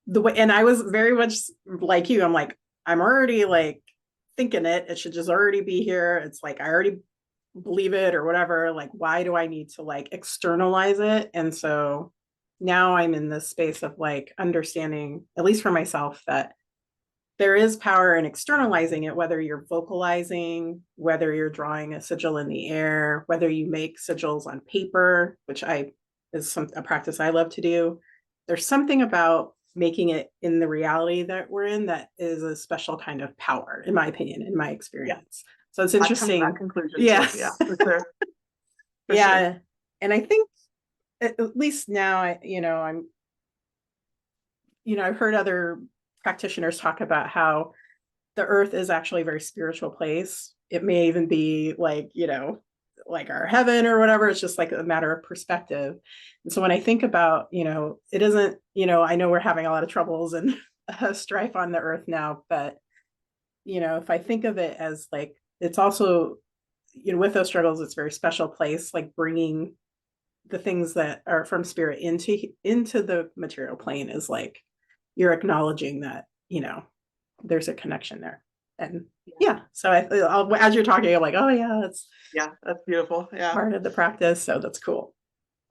The way, and I was very much like you. I'm like, I'm already like thinking it. It should just already be here. It's like I already believe it or whatever. Like, why do I need to like externalize it? And so now I'm in this space of like understanding, at least for myself, that there is power in externalizing it, whether you're vocalizing, whether you're drawing a sigil in the air, whether you make sigils on paper, which I is a practice I love to do. There's something about making it in the reality that we're in that is a special kind of power, in my opinion, in my Yeah. experience. So it's I've come to that interesting. conclusion too. Yeah. Yeah, for sure. For sure. Yeah. And I think at least now, I've heard other practitioners talk about how the earth is actually a very spiritual place. It may even be like, like our heaven or whatever. It's just like a matter of perspective. And so when I think about, it isn't, I know we're having a lot of troubles and strife on the earth now, but, if I think of it as like, it's also, with those struggles, it's a very special place, like bringing the things that are from spirit into the material plane is like, you're acknowledging that, there's a connection there. And yeah, so as you're talking, I'm like, oh yeah, that's Yeah, that's beautiful. Yeah, part of the practice. So that's cool.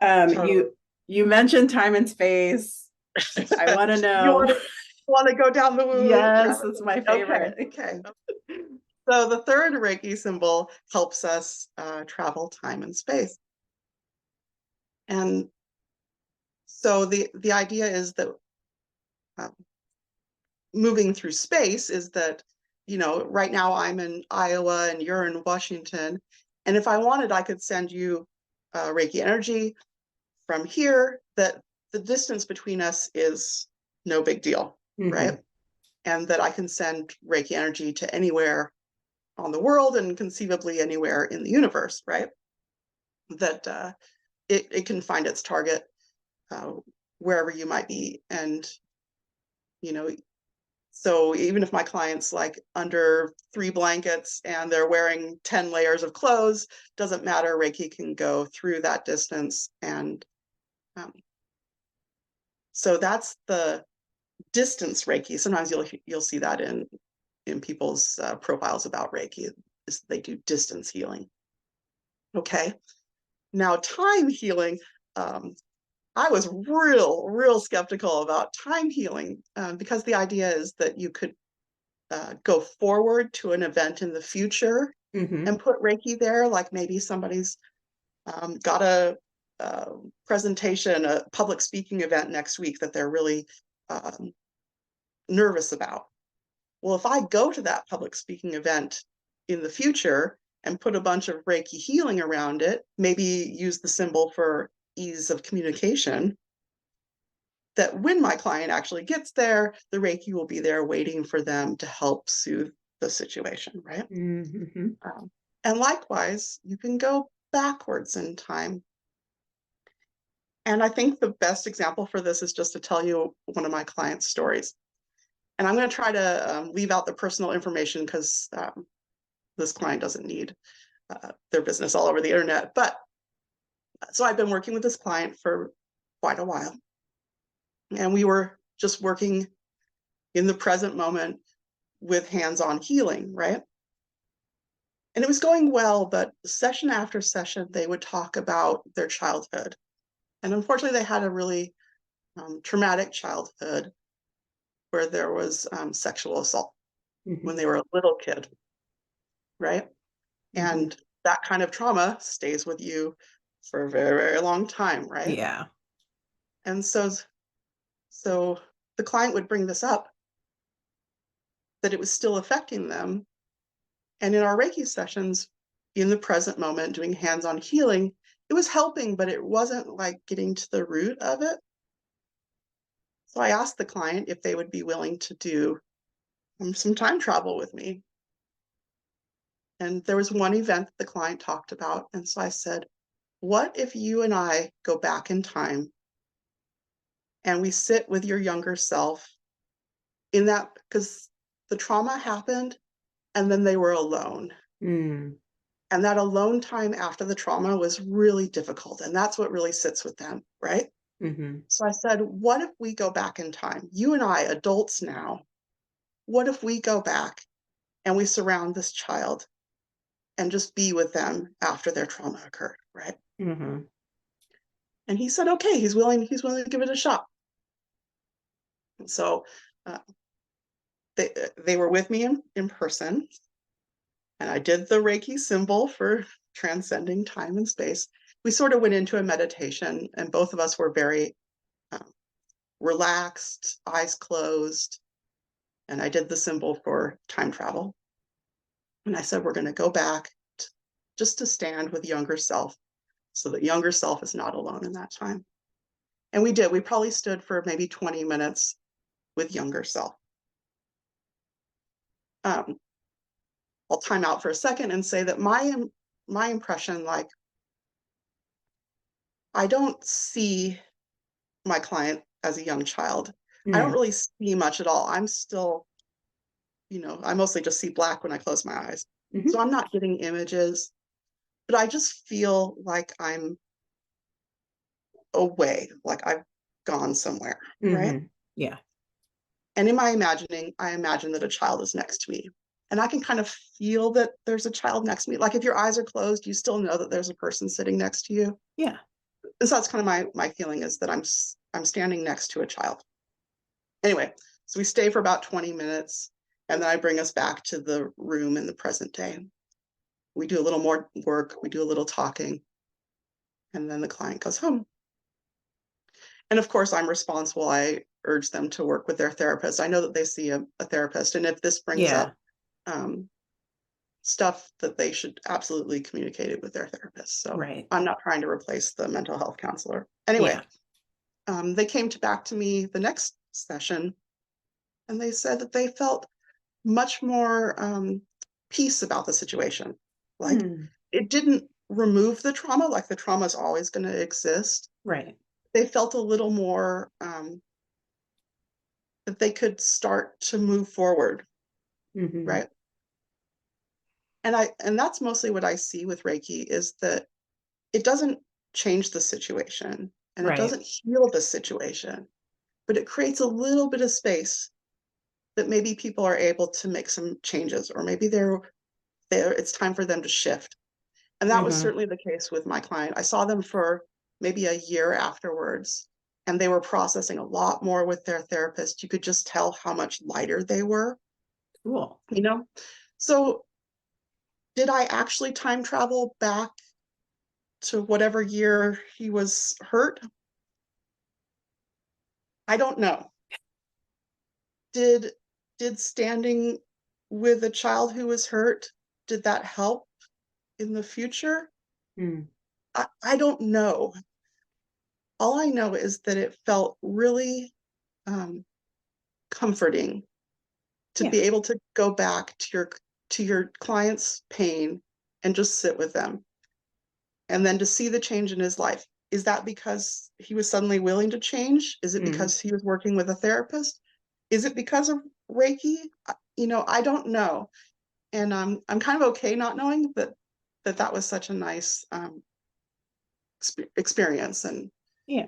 totally. You mentioned time and space. I want to You know. want to go down the woo Yes, rabbit that's hole? my Okay, favorite. okay. So the third Reiki symbol helps us travel time and space. And so the idea is that um, moving through space is that, right now I'm in Iowa and you're in Washington. And if I wanted, I could send you Reiki energy from here, that the distance between us is no big deal, Mhm. right? And that I can send Reiki energy to anywhere on the world and conceivably anywhere in the universe, right? That it can find its target uh, wherever you might be. And, you know, so even if my client's like under 3 blankets and they're wearing 10 layers of clothes, doesn't matter, Reiki can go through that distance. And um, so that's the distance Reiki. Sometimes you'll see that in people's profiles about Reiki, is they do distance healing. Okay. Now, time healing, I was real skeptical about time healing because the idea is that you could go forward to an event in the future Mhm. and put Reiki there. Like maybe somebody's got a presentation, a public speaking event next week that they're really um, nervous about. Well, if I go to that public speaking event in the future and put a bunch of Reiki healing around it, maybe use the symbol for ease of communication, that when my client actually gets there, the Reiki will be there waiting for them to help soothe the situation, right? Mhm. And likewise, you can go backwards in time. And I think the best example for this is just to tell you one of my clients' stories. And I'm going to try to leave out the personal information because this client doesn't need their business all over the internet. But so I've been working with this client for quite a while. And we were just working in the present moment with hands-on healing, right? And it was going well, but session after session, they would talk about their childhood. And unfortunately, they had a really traumatic childhood where there was sexual assault when Mhm. they were a little kid, right? Mhm. And that kind of trauma stays with you for a very long time, right? Yeah. And so the client would bring this up, that it was still affecting them. And in our Reiki sessions, in the present moment, doing hands-on healing, it was helping, but it wasn't like getting to the root of it. So I asked the client if they would be willing to do some time travel with me. And there was one event that the client talked about. And so I said, what if you and I go back in time and we sit with your younger self in that, because the trauma happened and then they were alone. Mm. And that alone time after the trauma was really difficult. And that's what really sits with them, right? Mm-hmm. So I said, what if we go back in time? You and I, adults now, what if we go back and we surround this child and just be with them after their trauma occurred, right? Mm-hmm. And he said, okay, he's willing to give it a shot. And so uh, they were with me in person, and I did the Reiki symbol for transcending time and space. We sort of went into a meditation, and both of us were very relaxed, eyes closed, and I did the symbol for time travel. And I said, we're going to go back just to stand with younger self so that younger self is not alone in that time. And we did. We probably stood for maybe 20 minutes with younger self. I'll time out for a second and say that my impression, like, I don't see my client as a young child. I don't Mm. really see much at all. I'm still, I mostly just see black when I close my eyes. Mm-hmm. So I'm not getting images, but I just feel like I'm away, like I've gone somewhere, right? Mm-hmm. Yeah. And in my imagining, I imagine that a child is next to me. And I can kind of feel that there's a child next to me. Like if your eyes are closed, you still know that there's a person sitting next to you. Yeah. And so that's kind of my feeling, is that I'm standing next to a child. Anyway, so we stay for about 20 minutes, and then I bring us back to the room in the present day. We do a little more work, we do a little talking, and then the client goes home. And of course, I'm responsible. I urge them to work with their therapist. I know that they see a therapist, and if this brings Yeah. up stuff, that they should absolutely communicate it with their therapist. So Right. I'm not trying to replace the mental health counselor. Anyway, Yeah. they came back to me the next session, and they said that they felt much more peace about the situation. Like, Mm. it didn't remove the trauma, like the trauma is always going to exist. Right. They felt a little more that they could start to move forward, Mm-hmm. right? And that's mostly what I see with Reiki, is that it doesn't change the situation and it Right. doesn't heal the situation, but it creates a little bit of space that maybe people are able to make some changes, or maybe it's time for them to shift. And that was Mm-hmm. certainly the case with my client. I saw them for maybe a year afterwards, and they were processing a lot more with their therapist. You could just tell how much lighter they were, Cool. you know? So did I actually time travel back to whatever year he was hurt? I don't know. Did standing with a child who was hurt, did that help in the future? Mm. I don't know. All I know is that it felt really comforting to Yeah. be able to go back to your client's pain and just sit with them, and then to see the change in his life. Is that because he was suddenly willing to change? Is it Mm. because he was working with a therapist? Is it because of Reiki? I don't know. And I'm kind of okay not knowing, but that was such a nice experience. And Yeah.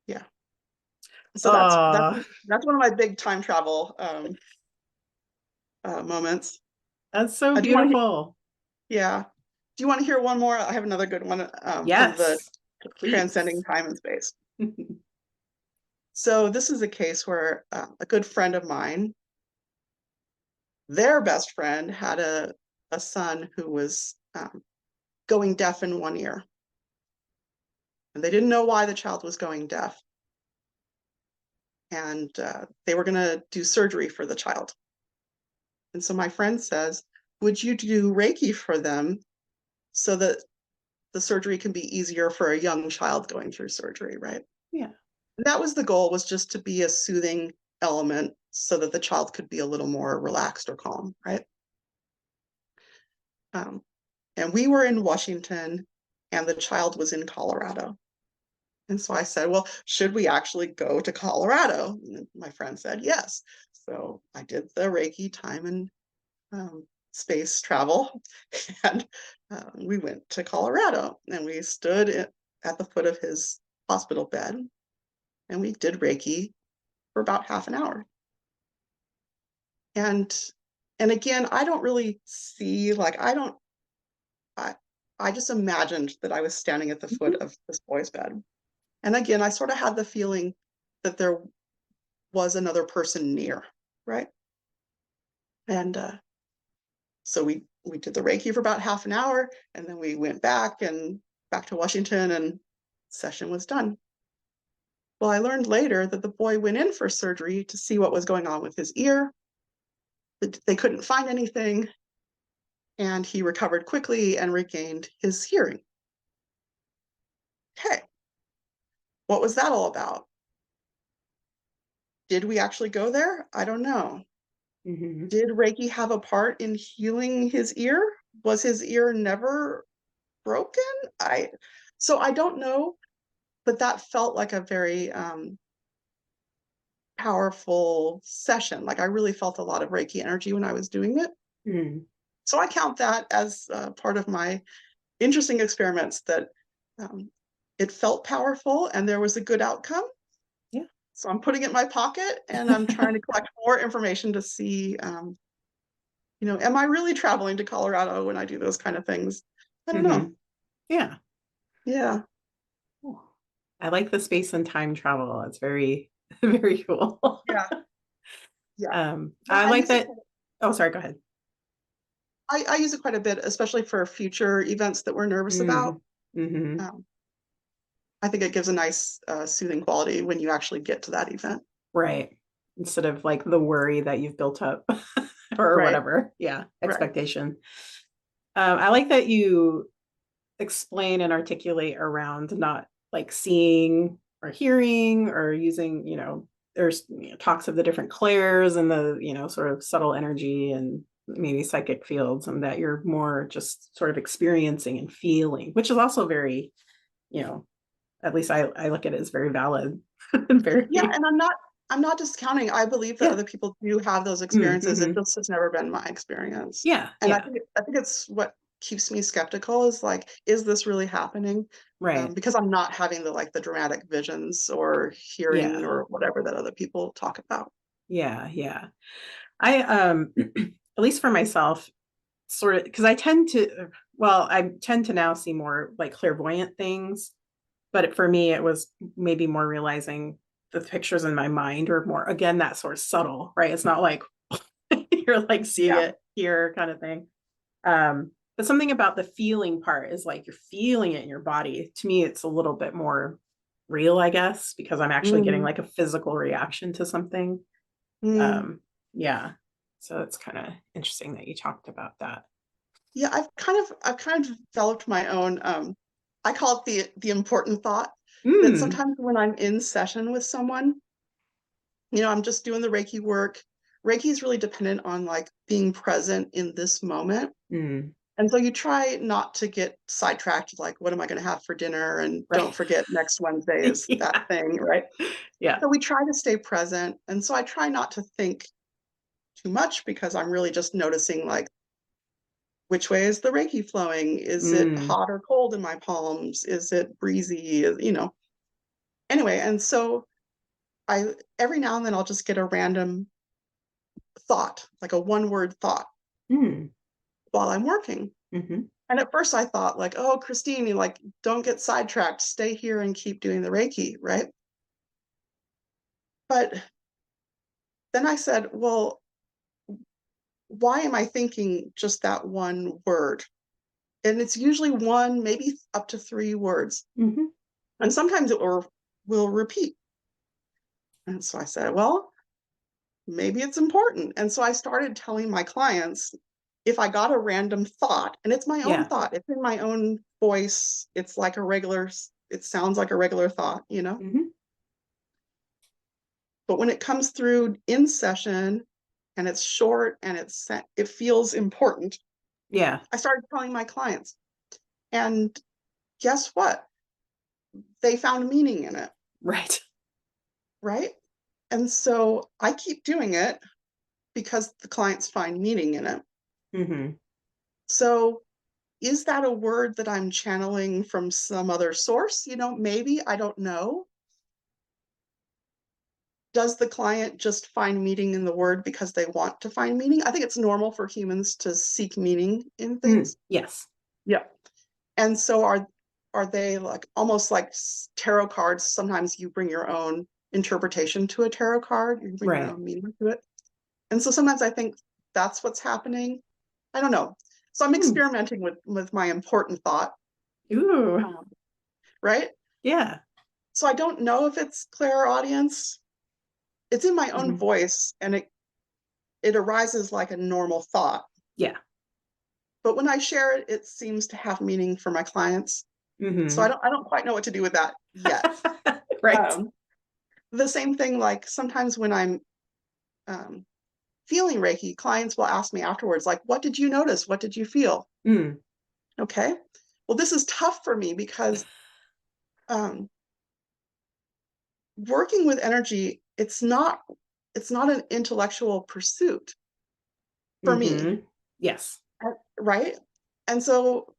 yeah, so Oh, that's one of my big time travel moments. that's so Do you want to beautiful. Yeah. Do you want to hear one more? I have another good one from the Yes, transcending please. time and space. So this is a case where a good friend of mine, their best friend, had a son who was going deaf in one ear. And they didn't know why the child was going deaf. And they were going to do surgery for the child. And so my friend says, would you do Reiki for them so that the surgery can be easier for a young child going through surgery, right? Yeah. And that was the goal, was just to be a soothing element so that the child could be a little more relaxed or calm, right? And we were in Washington and the child was in Colorado. And so I said, well, should we actually go to Colorado? And my friend said, yes. So I did the Reiki time and space travel, and we went to Colorado, and we stood at the foot of his hospital bed, and we did Reiki for about half an hour. And again, I don't really see, like, I just imagined that I was standing at the foot of this boy's bed. And again, I sort of had the feeling that there was another person near, right? And so we did the Reiki for about half an hour, and then we went back to Washington, and session was done. Well, I learned later that the boy went in for surgery to see what was going on with his ear. They couldn't find anything, and he recovered quickly and regained his hearing. Okay, what was that all about? Did we actually go there? I don't know. Mm-hmm. Did Reiki have a part in healing his ear? Was his ear never broken? So I don't know, but that felt like a very powerful session. Like, I really felt a lot of Reiki energy when I was doing it. Mm-hmm. So I count that as part of my interesting experiments, that it felt powerful and there was a good outcome. Yeah. So I'm putting it in my pocket, and I'm trying to collect more information to see, am I really traveling to Colorado when I do those kind of things? I don't Mm-hmm. know. Yeah. Yeah. Cool. I like the space and time travel. It's very, very cool. Yeah. Yeah. Yeah. I like that. Oh, sorry, go ahead. I use it quite a bit, especially for future events that we're nervous about. Mm-hmm. Um, I think it gives a nice soothing quality when you actually get to that event. Right. Instead of like the worry that you've built up or Right. whatever. Yeah. Right. Expectation. I like that you explain and articulate around not like seeing or hearing or using, there's talks of the different clairs and the, sort of subtle energy and maybe psychic fields, and that you're more just sort of experiencing and feeling, which is also very, at least I look at it as very valid and very, Yeah, and I'm not discounting. I believe that yeah. other people do have those experiences. It Mm-hmm. just has never been my experience. Yeah. And Yeah. I think it's what keeps me skeptical, is like, is this really happening? Right. Because I'm not having the dramatic visions or hearing Yeah. or whatever that other people talk about. Yeah. Yeah. I, at least for myself, sort of, because I tend to now see more like clairvoyant things, but for me, it was maybe more realizing the pictures in my mind are more, again, that sort of subtle, right? It's not like you're like seeing Yeah. it here kind of thing. But something about the feeling part is like you're feeling it in your body. To me, it's a little bit more real, I guess, because I'm actually getting Mm, like a physical reaction to something. mm. Yeah. So it's kind of interesting that you talked about that. Yeah, I've kind of developed my own, I call it the important thought, that Mm, sometimes when I'm in session with someone, I'm just doing the Reiki work. Reiki is really dependent on like being present in this moment. mm, And so you try not to get sidetracked, like, what am I going to have for dinner? And right. don't forget next Wednesday is that Yeah. thing, right? Yeah. So we try to stay present. And so I try not to think too much, because I'm really just noticing, like, which way is the Reiki flowing? Is it Mm, hot or cold in my palms? Is it breezy? Anyway, and so I every now and then I'll just get a random thought, like a one-word thought mm, while I'm working. hmm. And at first I thought, like, oh, Christine, you like, don't get sidetracked, stay here and keep doing the Reiki, right? But then I said, well, why am I thinking just that one word? And it's usually one, maybe up to three words. Hmm. And sometimes will repeat. And so I said, well, maybe it's important. And so I started telling my clients, if I got a random thought, and it's my own Yeah. thought, it's in my own voice, it's like a regular, it sounds like a regular thought, you know? Hmm. But when it comes through in session and it's short and it feels important, Yeah. I started telling my clients. And guess what? They found meaning in it, Right. right? And so I keep doing it because the clients find meaning in it. Hmm. So is that a word that I'm channeling from some other source? You know, maybe, I don't know. Does the client just find meaning in the word because they want to find meaning? I think it's normal for humans to seek meaning in things. Yes. Yeah. And so are they like almost like tarot cards? Sometimes you bring your own interpretation to a tarot card, you bring your Right. own meaning to it. And so sometimes I think that's what's happening. I don't know. So I'm Hmm. experimenting with my important thought, Ooh. right? Yeah. So I don't know if it's clairaudience. It's in my own Hmm. voice, and it arises like a normal thought. Yeah. But when I share it, it seems to have meaning for my clients. So Hmm. I don't quite know what to do with that yet. Right. Um, the same thing, like sometimes when I'm um, feeling Reiki, clients will ask me afterwards, like, what did you notice? What did you feel? Mm. Okay. Well, this is tough for me because um, working with energy, it's not an intellectual pursuit for me, Hmm. Yes. right? And so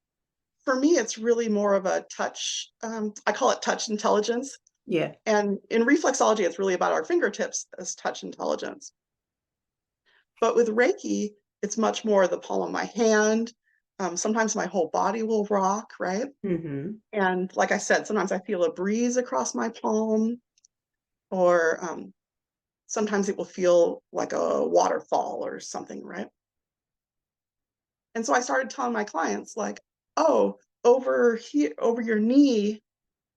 for me, it's really more of a touch. I call it touch intelligence. Yeah. And in reflexology, it's really about our fingertips as touch intelligence. But with Reiki, it's much more the palm of my hand. Sometimes my whole body will rock, right? Hmm. And like I said, sometimes I feel a breeze across my palm, or sometimes it will feel like a waterfall or something, right? And so I started telling my clients, like, oh, over here, over your knee,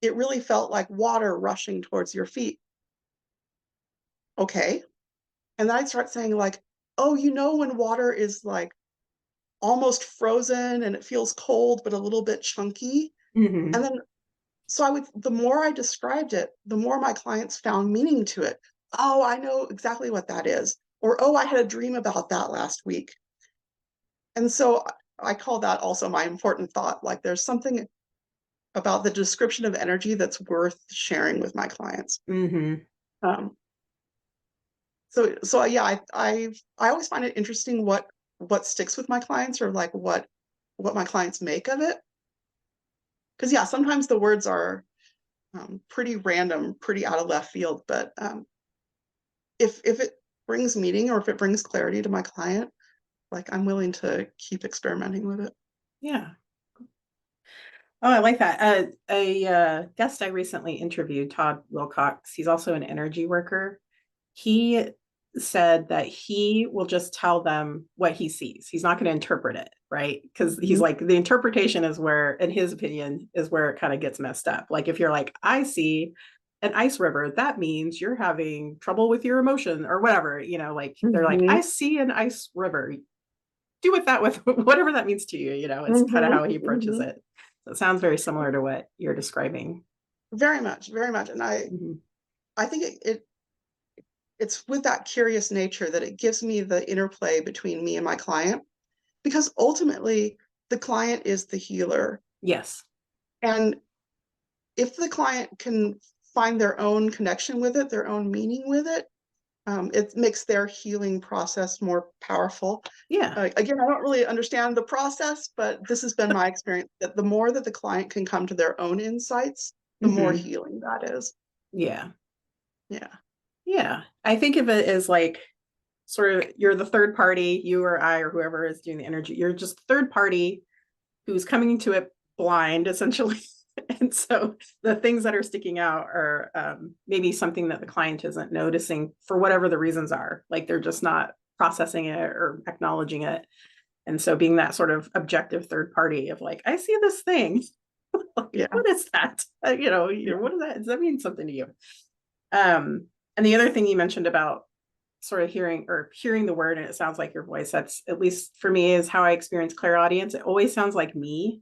it really felt like water rushing towards your feet. Okay. And then I'd start saying, like, oh, you know, when water is like almost frozen and it feels cold, but a little bit chunky. Hmm. And then, so the more I described it, the more my clients found meaning to it. Oh, I know exactly what that is. Or, oh, I had a dream about that last week. And so I call that also my important thought. Like there's something about the description of energy that's worth sharing with my clients. Hmm. Um, so yeah, I always find it interesting what sticks with my clients, or like what my clients make of it. Because yeah, sometimes the words are pretty random, pretty out of left field, but if it brings meaning or if it brings clarity to my client, like I'm willing to keep experimenting with it. Yeah. Oh, I like that. A guest I recently interviewed, Todd Wilcox, he's also an energy worker. He said that he will just tell them what he sees. He's not going to interpret it, right? Because he's Mhm. like, the interpretation is where, in his opinion, is where it kind of gets messed up. Like, if you're like, I see an ice river, that means you're having trouble with your emotion or whatever, like they're like, I Mhm. see an ice river. Do with that with whatever that means to you, is kind of Mhm. how he approaches Mhm. it. So it sounds very similar to what you're describing. Very much, very much. And Mhm. I think it's with that curious nature that it gives me the interplay between me and my client, because ultimately the client is the healer. Yes. And if the client can find their own connection with it, their own meaning with it, it makes their healing process more powerful. Yeah. Again, I don't really understand the process, but this has been my experience that the more that the client can come to their own insights, the more Hmm. healing that is. Yeah. Yeah. Yeah. I think of it as like sort of you're the third party, you or I or whoever is doing the energy, you're just the third party who's coming to it blind, essentially. And so the things that are sticking out are maybe something that the client isn't noticing for whatever the reasons are. Like they're just not processing it or acknowledging it. And so being that sort of objective third party of like, I see this thing. Like, Yeah. what is that? Yeah. What is that? Does that mean something to you? And the other thing you mentioned about sort of hearing the word and it sounds like your voice. That's, at least for me, is how I experience clairaudience. It always sounds like me.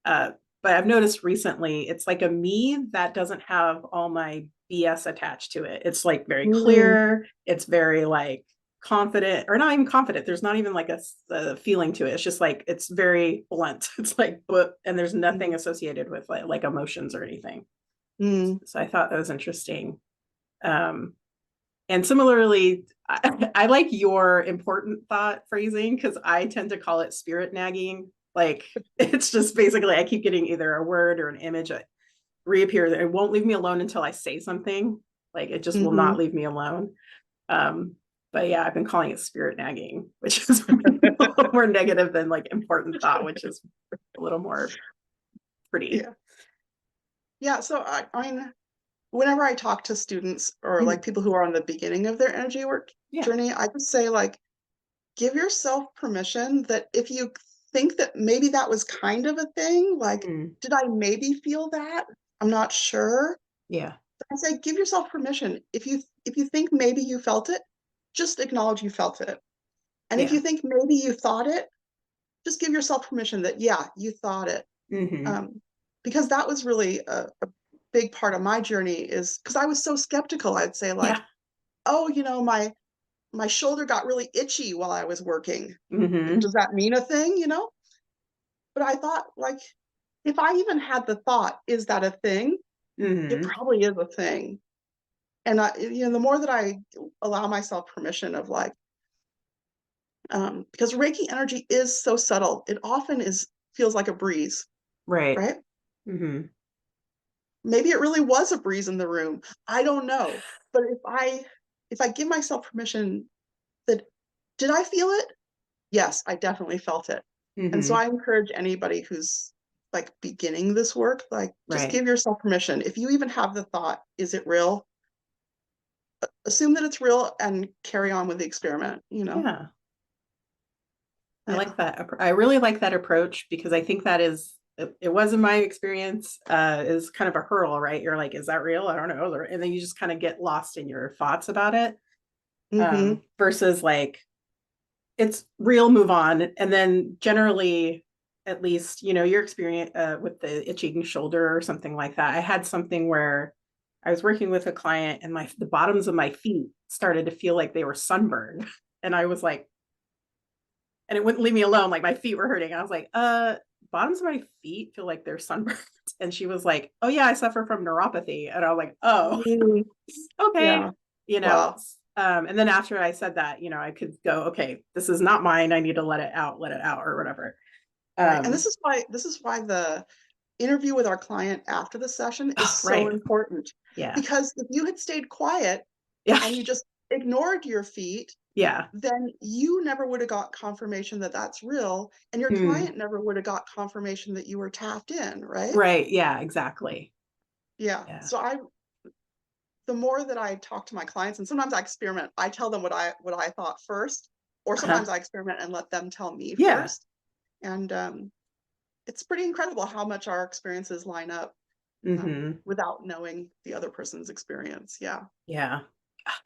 But I've noticed recently it's like a me that doesn't have all my BS attached to it. It's like very Mm, clear. It's very like confident, or not even confident. There's not even like a feeling to it. It's just like, it's very blunt. It's like, and there's nothing mm, associated with like emotions or anything. mm. So I thought that was interesting. Um, and similarly, I like your important thought phrasing because I tend to call it spirit nagging. Like, it's just basically I keep getting either a word or an image that reappears. It won't leave me alone until I say something. Like, it just will not Mhm. leave me alone. Um, but yeah, I've been calling it spirit nagging, which is a little more negative than like important thought, which is a little more pretty. Yeah. Yeah. So I mean, whenever I talk to students or Mhm. like people who are on the beginning of their energy work Yeah. journey, I just say like, give yourself permission that if you think that maybe that was kind of a thing, like, Mhm. did I maybe feel that? I'm not sure. Yeah. I say, give yourself permission. If you think maybe you felt it, just acknowledge you felt it. And if Yeah. you think maybe you thought it, just give yourself permission that, yeah, you thought it. Hmm. Because that was really a big part of my journey is because I was so skeptical. I'd say like, Yeah. oh, my shoulder got really itchy while I was working. Hmm. Does that mean a thing, But I thought like, if I even had the thought, is that a thing? It Hmm. probably is a thing. And the more that I allow myself permission of like, because Reiki energy is so subtle, it often feels like a breeze, Right. right? Hmm. Maybe it really was a breeze in the room. I don't know. But if I give myself permission that did I feel it? Yes, I definitely felt it. And so Hmm. I encourage anybody who's like beginning this work, like just Right. give yourself permission. If you even have the thought, is it real? Assume that it's real and carry on with the experiment. Yeah. I Yeah. like that. I really like that approach because I think that it was in my experience, is kind of a hurdle, right? You're like, is that real? I don't know. And then you just kind of get lost in your thoughts about it. Mm-hmm. Versus like, it's real, move on. And then generally, at least, your experience with the itching shoulder or something like that. I had something where I was working with a client and the bottoms of my feet started to feel like they were sunburned. And I was like, and it wouldn't leave me alone. Like my feet were hurting. I was like, bottoms of my feet feel like they're sunburned. And she was like, oh yeah, I suffer from neuropathy. And I was like, oh, Mm, okay. yeah. You know, Wow. and then after I said that, I could go, okay, this is not mine. I need to let it out or whatever. Right. And Um, this is why the interview with our client after the session is so right. important. Yeah. Because if you had stayed quiet Yeah. and you just ignored your feet, Yeah. then you never would have got confirmation that that's real, and your Hmm. client never would have got confirmation that you were tapped in, right? Right. Yeah, exactly. Yeah. Yeah. So the more that I talk to my clients, and sometimes I experiment, I tell them what I thought first, or Uh-huh. sometimes I experiment and let them tell me Yeah. first. And it's pretty incredible how much our experiences line up Hmm. without knowing the other person's experience. Yeah. Yeah.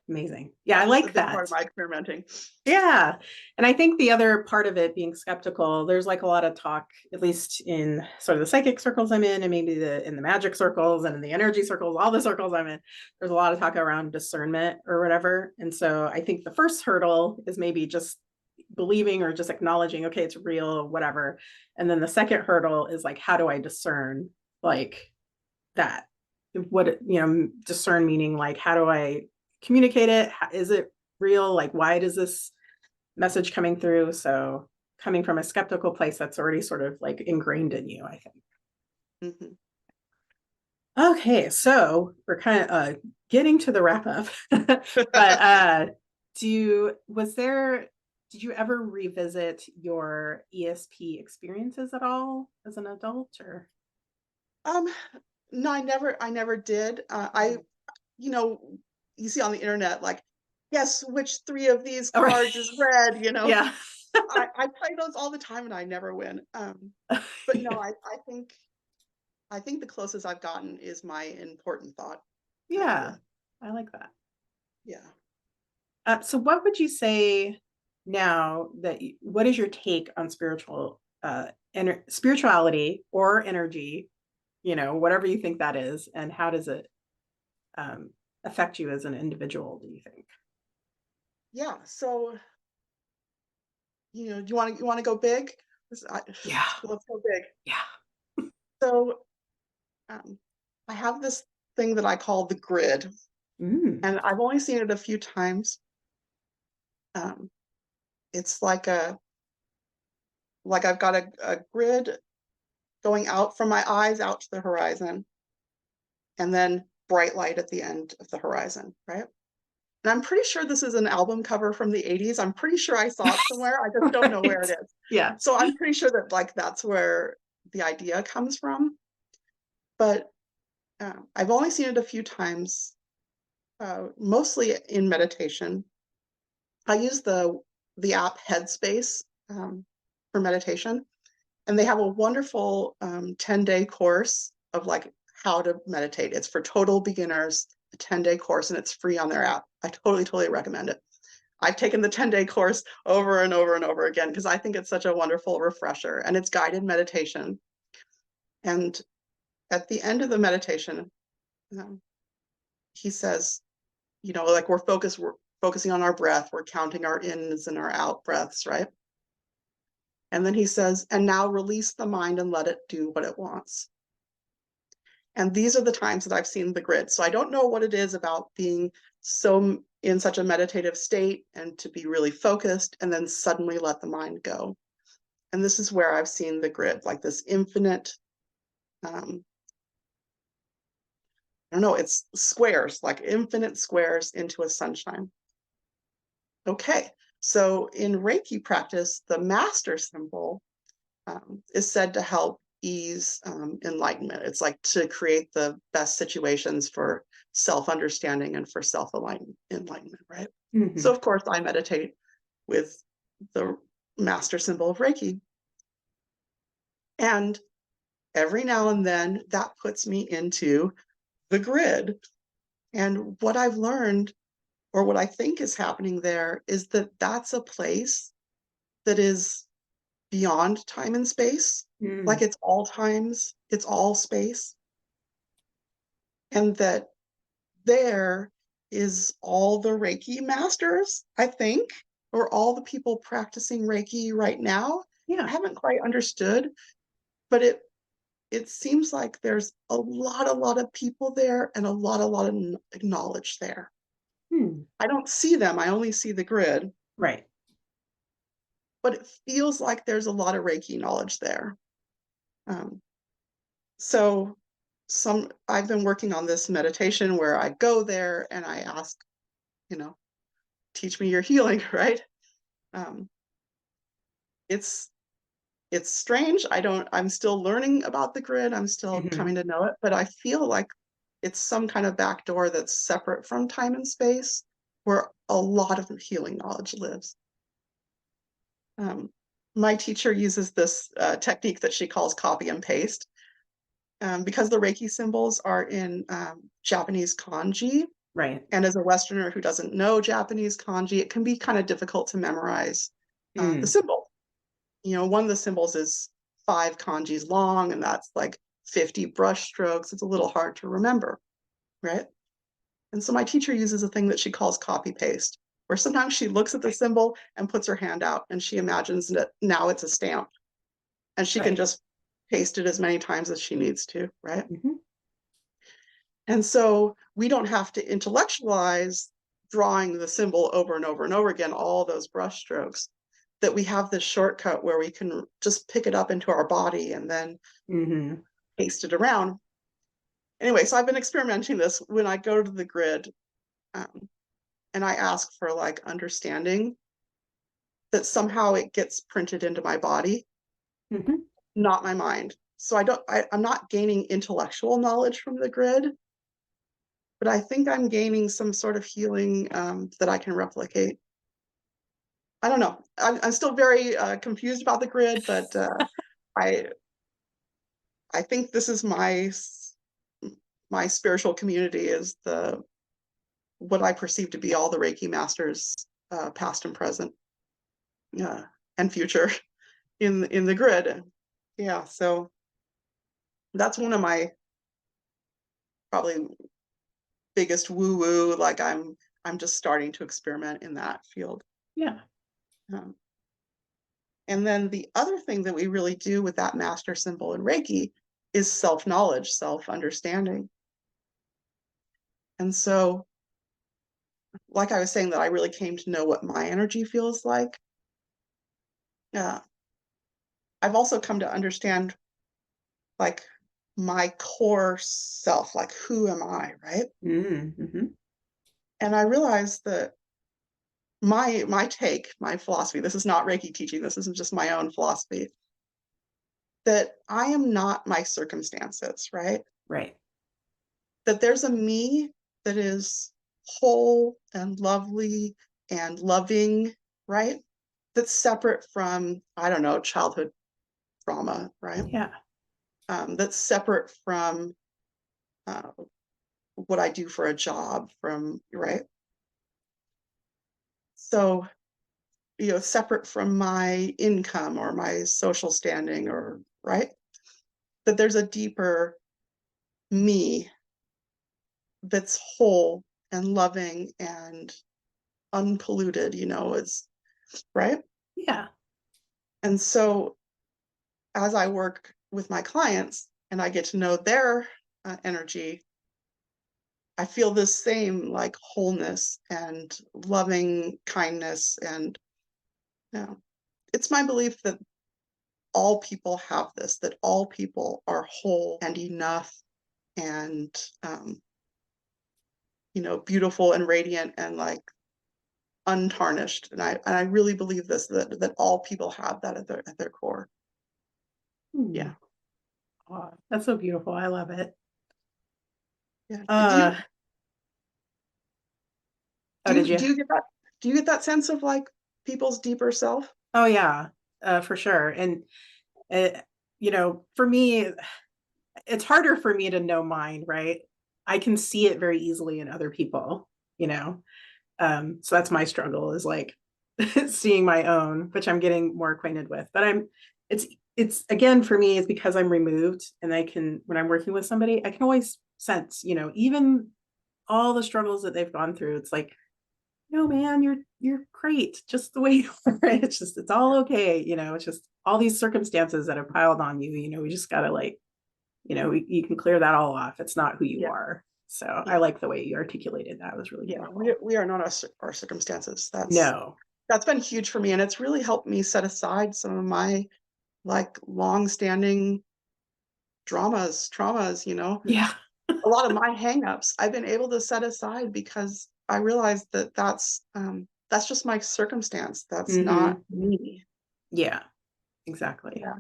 Amazing. Yeah, I That was a like big part of that. my experimenting. Yeah. And I think the other part of it being skeptical, there's like a lot of talk, at least in sort of the psychic circles I'm in, and maybe in the magic circles and in the energy circles, all the circles I'm in, there's a lot of talk around discernment or whatever. And so I think the first hurdle is maybe just believing or just acknowledging, okay, it's real, whatever. And then the second hurdle is like, how do I discern like that? What, discern meaning like, how do I communicate it? Is it real? Like, why does this message coming through? So coming from a skeptical place, that's already sort of like ingrained in you, I think. Hmm. Okay, so we're kind of getting to the wrap up. But did you ever revisit your ESP experiences at all as an adult or? um, no, I never did. You know, you see on the internet, like, guess which three of these All right. cards is red, Yeah. I play those all the time and I never win. But no, Yeah. I think the closest I've gotten is my important thought kind of Yeah. a I like that. yeah. So what would you say now that what is your take on spirituality or energy, whatever you think that is, and how does it um, affect you as an individual, do you think? Yeah. So, do you want to go big? Yeah. Let's go big. Yeah. So, um, I have this thing that I call the grid, Mm. and I've only seen it a few times. Um, it's like I've got a grid going out from my eyes out to the horizon, and then bright light at the end of the horizon, right? And I'm pretty sure this is an album cover from the 80s. I'm pretty sure I saw it somewhere. I just don't know where Right. it is. Yeah. So I'm pretty sure that like that's where the idea comes from. But I've only seen it a few times, mostly in meditation. I use the app Headspace for meditation, and they have a wonderful 10-day course of like how to meditate. It's for total beginners, a 10-day course, and it's free on their app. I totally recommend it. I've taken the 10-day course over and over and over again because I think it's such a wonderful refresher, and it's guided meditation. And at the end of the meditation, um, he says, like we're focusing on our breath, we're counting our ins and our out breaths, right? And then he says, and now release the mind and let it do what it wants. And these are the times that I've seen the grid. So I don't know what it is about being so in such a meditative state and to be really focused and then suddenly let the mind go. And this is where I've seen the grid, like this infinite, I don't know, it's squares, like infinite squares into a sunshine. Okay, so in Reiki practice, the master symbol is said to help ease enlightenment. It's like to create the best situations for self-understanding and for self-enlightenment, right? Mm-hmm. So of course I meditate with the master symbol of Reiki. And every now and then that puts me into the grid. And what I've learned, or what I think is happening there, is that that's a place that is beyond time and space. Mm. Like it's all times, it's all space. And that there is all the Reiki masters, I think, or all the people practicing Reiki right now. I Yeah. haven't quite understood, but it seems like there's a lot of people there and a lot of knowledge there. Hmm. I don't see them, I only see the grid, Right. but it feels like there's a lot of Reiki knowledge there. Um, so I've been working on this meditation where I go there and I ask, you know, teach me your healing, right? Um, it's it's strange. I'm still learning about the grid. I'm still Mm-hmm. coming to know it, but I feel like it's some kind of back door that's separate from time and space where a lot of healing knowledge lives. Um, my teacher uses this technique that she calls copy and paste. Because the Reiki symbols are in Japanese kanji, Right. and as a Westerner who doesn't know Japanese kanji, it can be kind of difficult to memorize the Mm. symbol. One of the symbols is 5 kanjis long, and that's like 50 brush strokes. It's a little hard to remember, right? And so my teacher uses a thing that she calls copy paste, where sometimes she looks at the symbol and puts her hand out and she imagines that now it's a stamp and she can Right. just paste it as many times as she needs to, right? Mm-hmm. And so we don't have to intellectualize drawing the symbol over and over and over again, all those brush strokes, that we have this shortcut where we can just pick it up into our body and then Mm-hmm. paste it around. Anyway, so I've been experimenting this when I go to the grid um, and I ask for like understanding, that somehow it gets printed into my body, Mm-hmm. not my mind. So I'm not gaining intellectual knowledge from the grid, but I think I'm gaining some sort of healing that I can replicate. I don't know. I'm still very confused about the grid, but I I think this is my spiritual community, is the what I perceive to be all the Reiki masters, past and present, and future in the grid. Yeah, so that's one of my probably biggest woo woo. Like I'm just starting to experiment in that field. Yeah. Um, and then the other thing that we really do with that master symbol in Reiki is self-knowledge, self-understanding. And so, like I was saying, that I really came to know what my energy feels like. Yeah. I've also come to understand like my core self, like who am I, right? Mm-hmm. And I realized that my philosophy, this is not Reiki teaching, this is just my own philosophy, that I am not my circumstances, right? Right. That there's a me that is whole and lovely and loving, right? That's separate from, I don't know, childhood trauma, right? Yeah. That's separate from uh, what I do for a job, from, right? So, separate from my income or my social standing, or, right? That there's a deeper me that's whole and loving and unpolluted, is right. Yeah. And so as I work with my clients and I get to know their energy, I feel this same like wholeness and loving kindness. And it's my belief that all people have this, that all people are whole and enough and, beautiful and radiant and like untarnished. And I really believe this, that all people have that at their core. Hmm. Yeah. Oh, that's so beautiful. I love it. Yeah. Oh, did you? Do you get that? Do you get that sense of like people's deeper self? Oh, yeah, for sure. And, uh, for me, it's harder for me to know mine, right? I can see it very easily in other people, you know? So that's my struggle, is like seeing my own, which I'm getting more acquainted with. But it's again, for me, it's because I'm removed, and when I'm working with somebody, I can always sense, even all the struggles that they've gone through. It's like, no, man, you're great just the way you are. It's all okay. It's just all these circumstances that have piled on you. We just gotta, like, you can clear that all off. It's not who you Yeah. are. So I Yeah. like the way you articulated that. It was really Yeah. beautiful. We are not our circumstances. No. That's been huge for me. And it's really helped me set aside some of my like long-standing traumas, Yeah. a lot of my hangups I've been able to set aside because I realized that that's just my circumstance. That's not Hmm. me. Yeah, exactly. Yeah.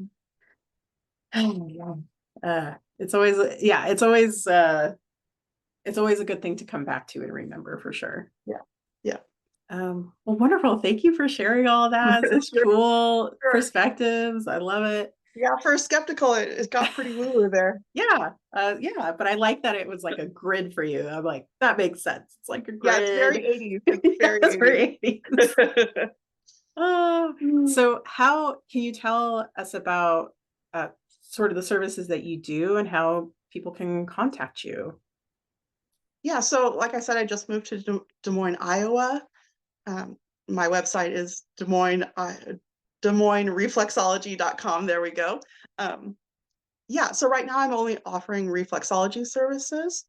Oh, yeah. It's always, yeah, it's always a good thing to come back to and remember, for sure. Yeah. Yeah. Well, wonderful. Thank you for sharing all that. Such Sure. cool Sure. perspectives. I love it. Yeah, for a skeptical, it got pretty woo-woo there. Yeah. Yeah. But I like that it was like a grid for you. I'm like, that makes sense. It's like a Yeah, it's very grid. 80s. It's Yeah, very it's 80s. very 80s. So how can you tell us about uh, sort of the services that you do and how people can contact you? Yeah, so like I said, I just moved to Des Moines, Iowa. Um, my website is Des Moines reflexology.com. There we go. Yeah, so right now I'm only offering reflexology services.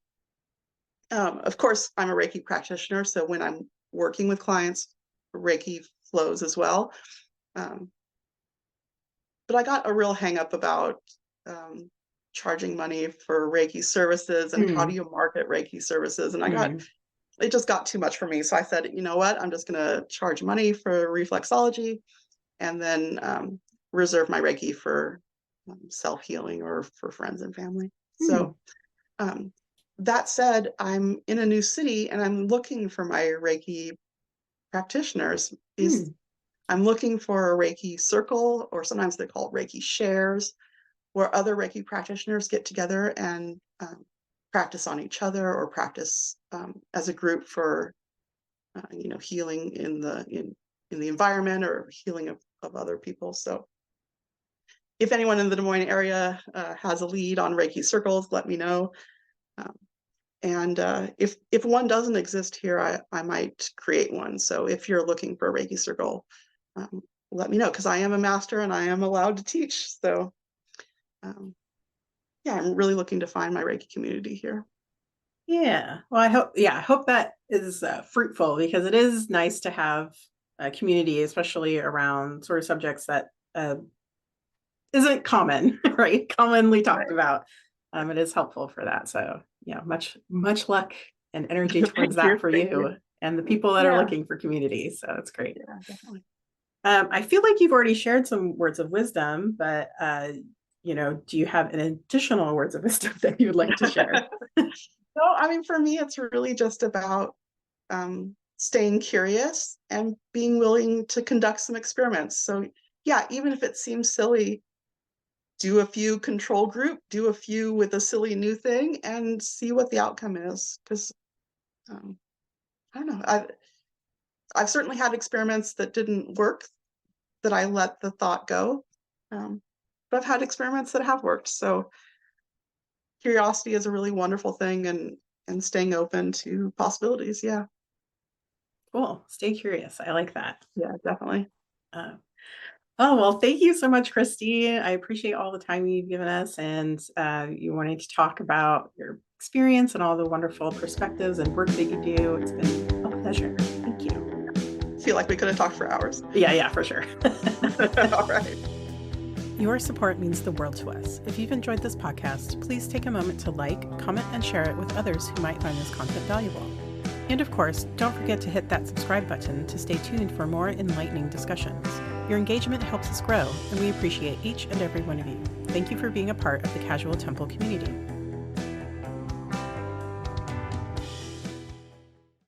Of course, I'm a Reiki practitioner, so when I'm working with clients, Reiki flows as well. Um, but I got a real hang up about um, charging money for Reiki services and how do Mm, you market Reiki services. And mm, it just got too much for me. So I said, you know what, I'm just going to charge money for reflexology and then reserve my Reiki for self-healing or for friends and family. mm, So that said, I'm in a new city and I'm looking for my Reiki practitioners. mm, I'm looking for a Reiki circle, or sometimes they call it Reiki shares, where other Reiki practitioners get together and practice on each other or practice as a group for healing in the environment or healing of other people. So if anyone in the Des Moines area has a lead on Reiki circles, let me know. And if one doesn't exist here, I might create one. So if you're looking for a Reiki circle, let me know, because I am a master and I am allowed to teach. So yeah, I'm really looking to find my Reiki community here. Yeah. Well, I hope that is fruitful, because it is nice to have a community, especially around sort of subjects that isn't common, right? Commonly talked about. It is helpful for that. So yeah, much luck and energy towards that for you and the people that are looking for community. So it's great. Yeah, definitely. I feel like you've already shared some words of wisdom, but do you have an additional words of wisdom that you would like to share? No, I mean, for me, it's really just about staying curious and being willing to conduct some experiments. So yeah, even if it seems silly, do a few control group, do a few with a silly new thing, and see what the outcome is. Because I don't know, I've certainly had experiments that didn't work, that I let the thought go. But I've had experiments that have worked. So curiosity is a really wonderful thing, and staying open to possibilities. Yeah. Cool. Stay curious. I like that. Yeah, definitely. Oh, well, thank you so much, Christine. I appreciate all the time you've given us, and you wanting to talk about your experience and all the wonderful perspectives and work that you do. It's been a pleasure. Thank you. I feel like we could have talked for hours. Yeah, for sure. All right. Your support means the world to us. If you've enjoyed this podcast, please take a moment to like, comment, and share it with others who might find this content valuable. And of course, don't forget to hit that subscribe button to stay tuned for more enlightening discussions. Your engagement helps us grow, and we appreciate each and every one of you. Thank you for being a part of the Casual Temple community.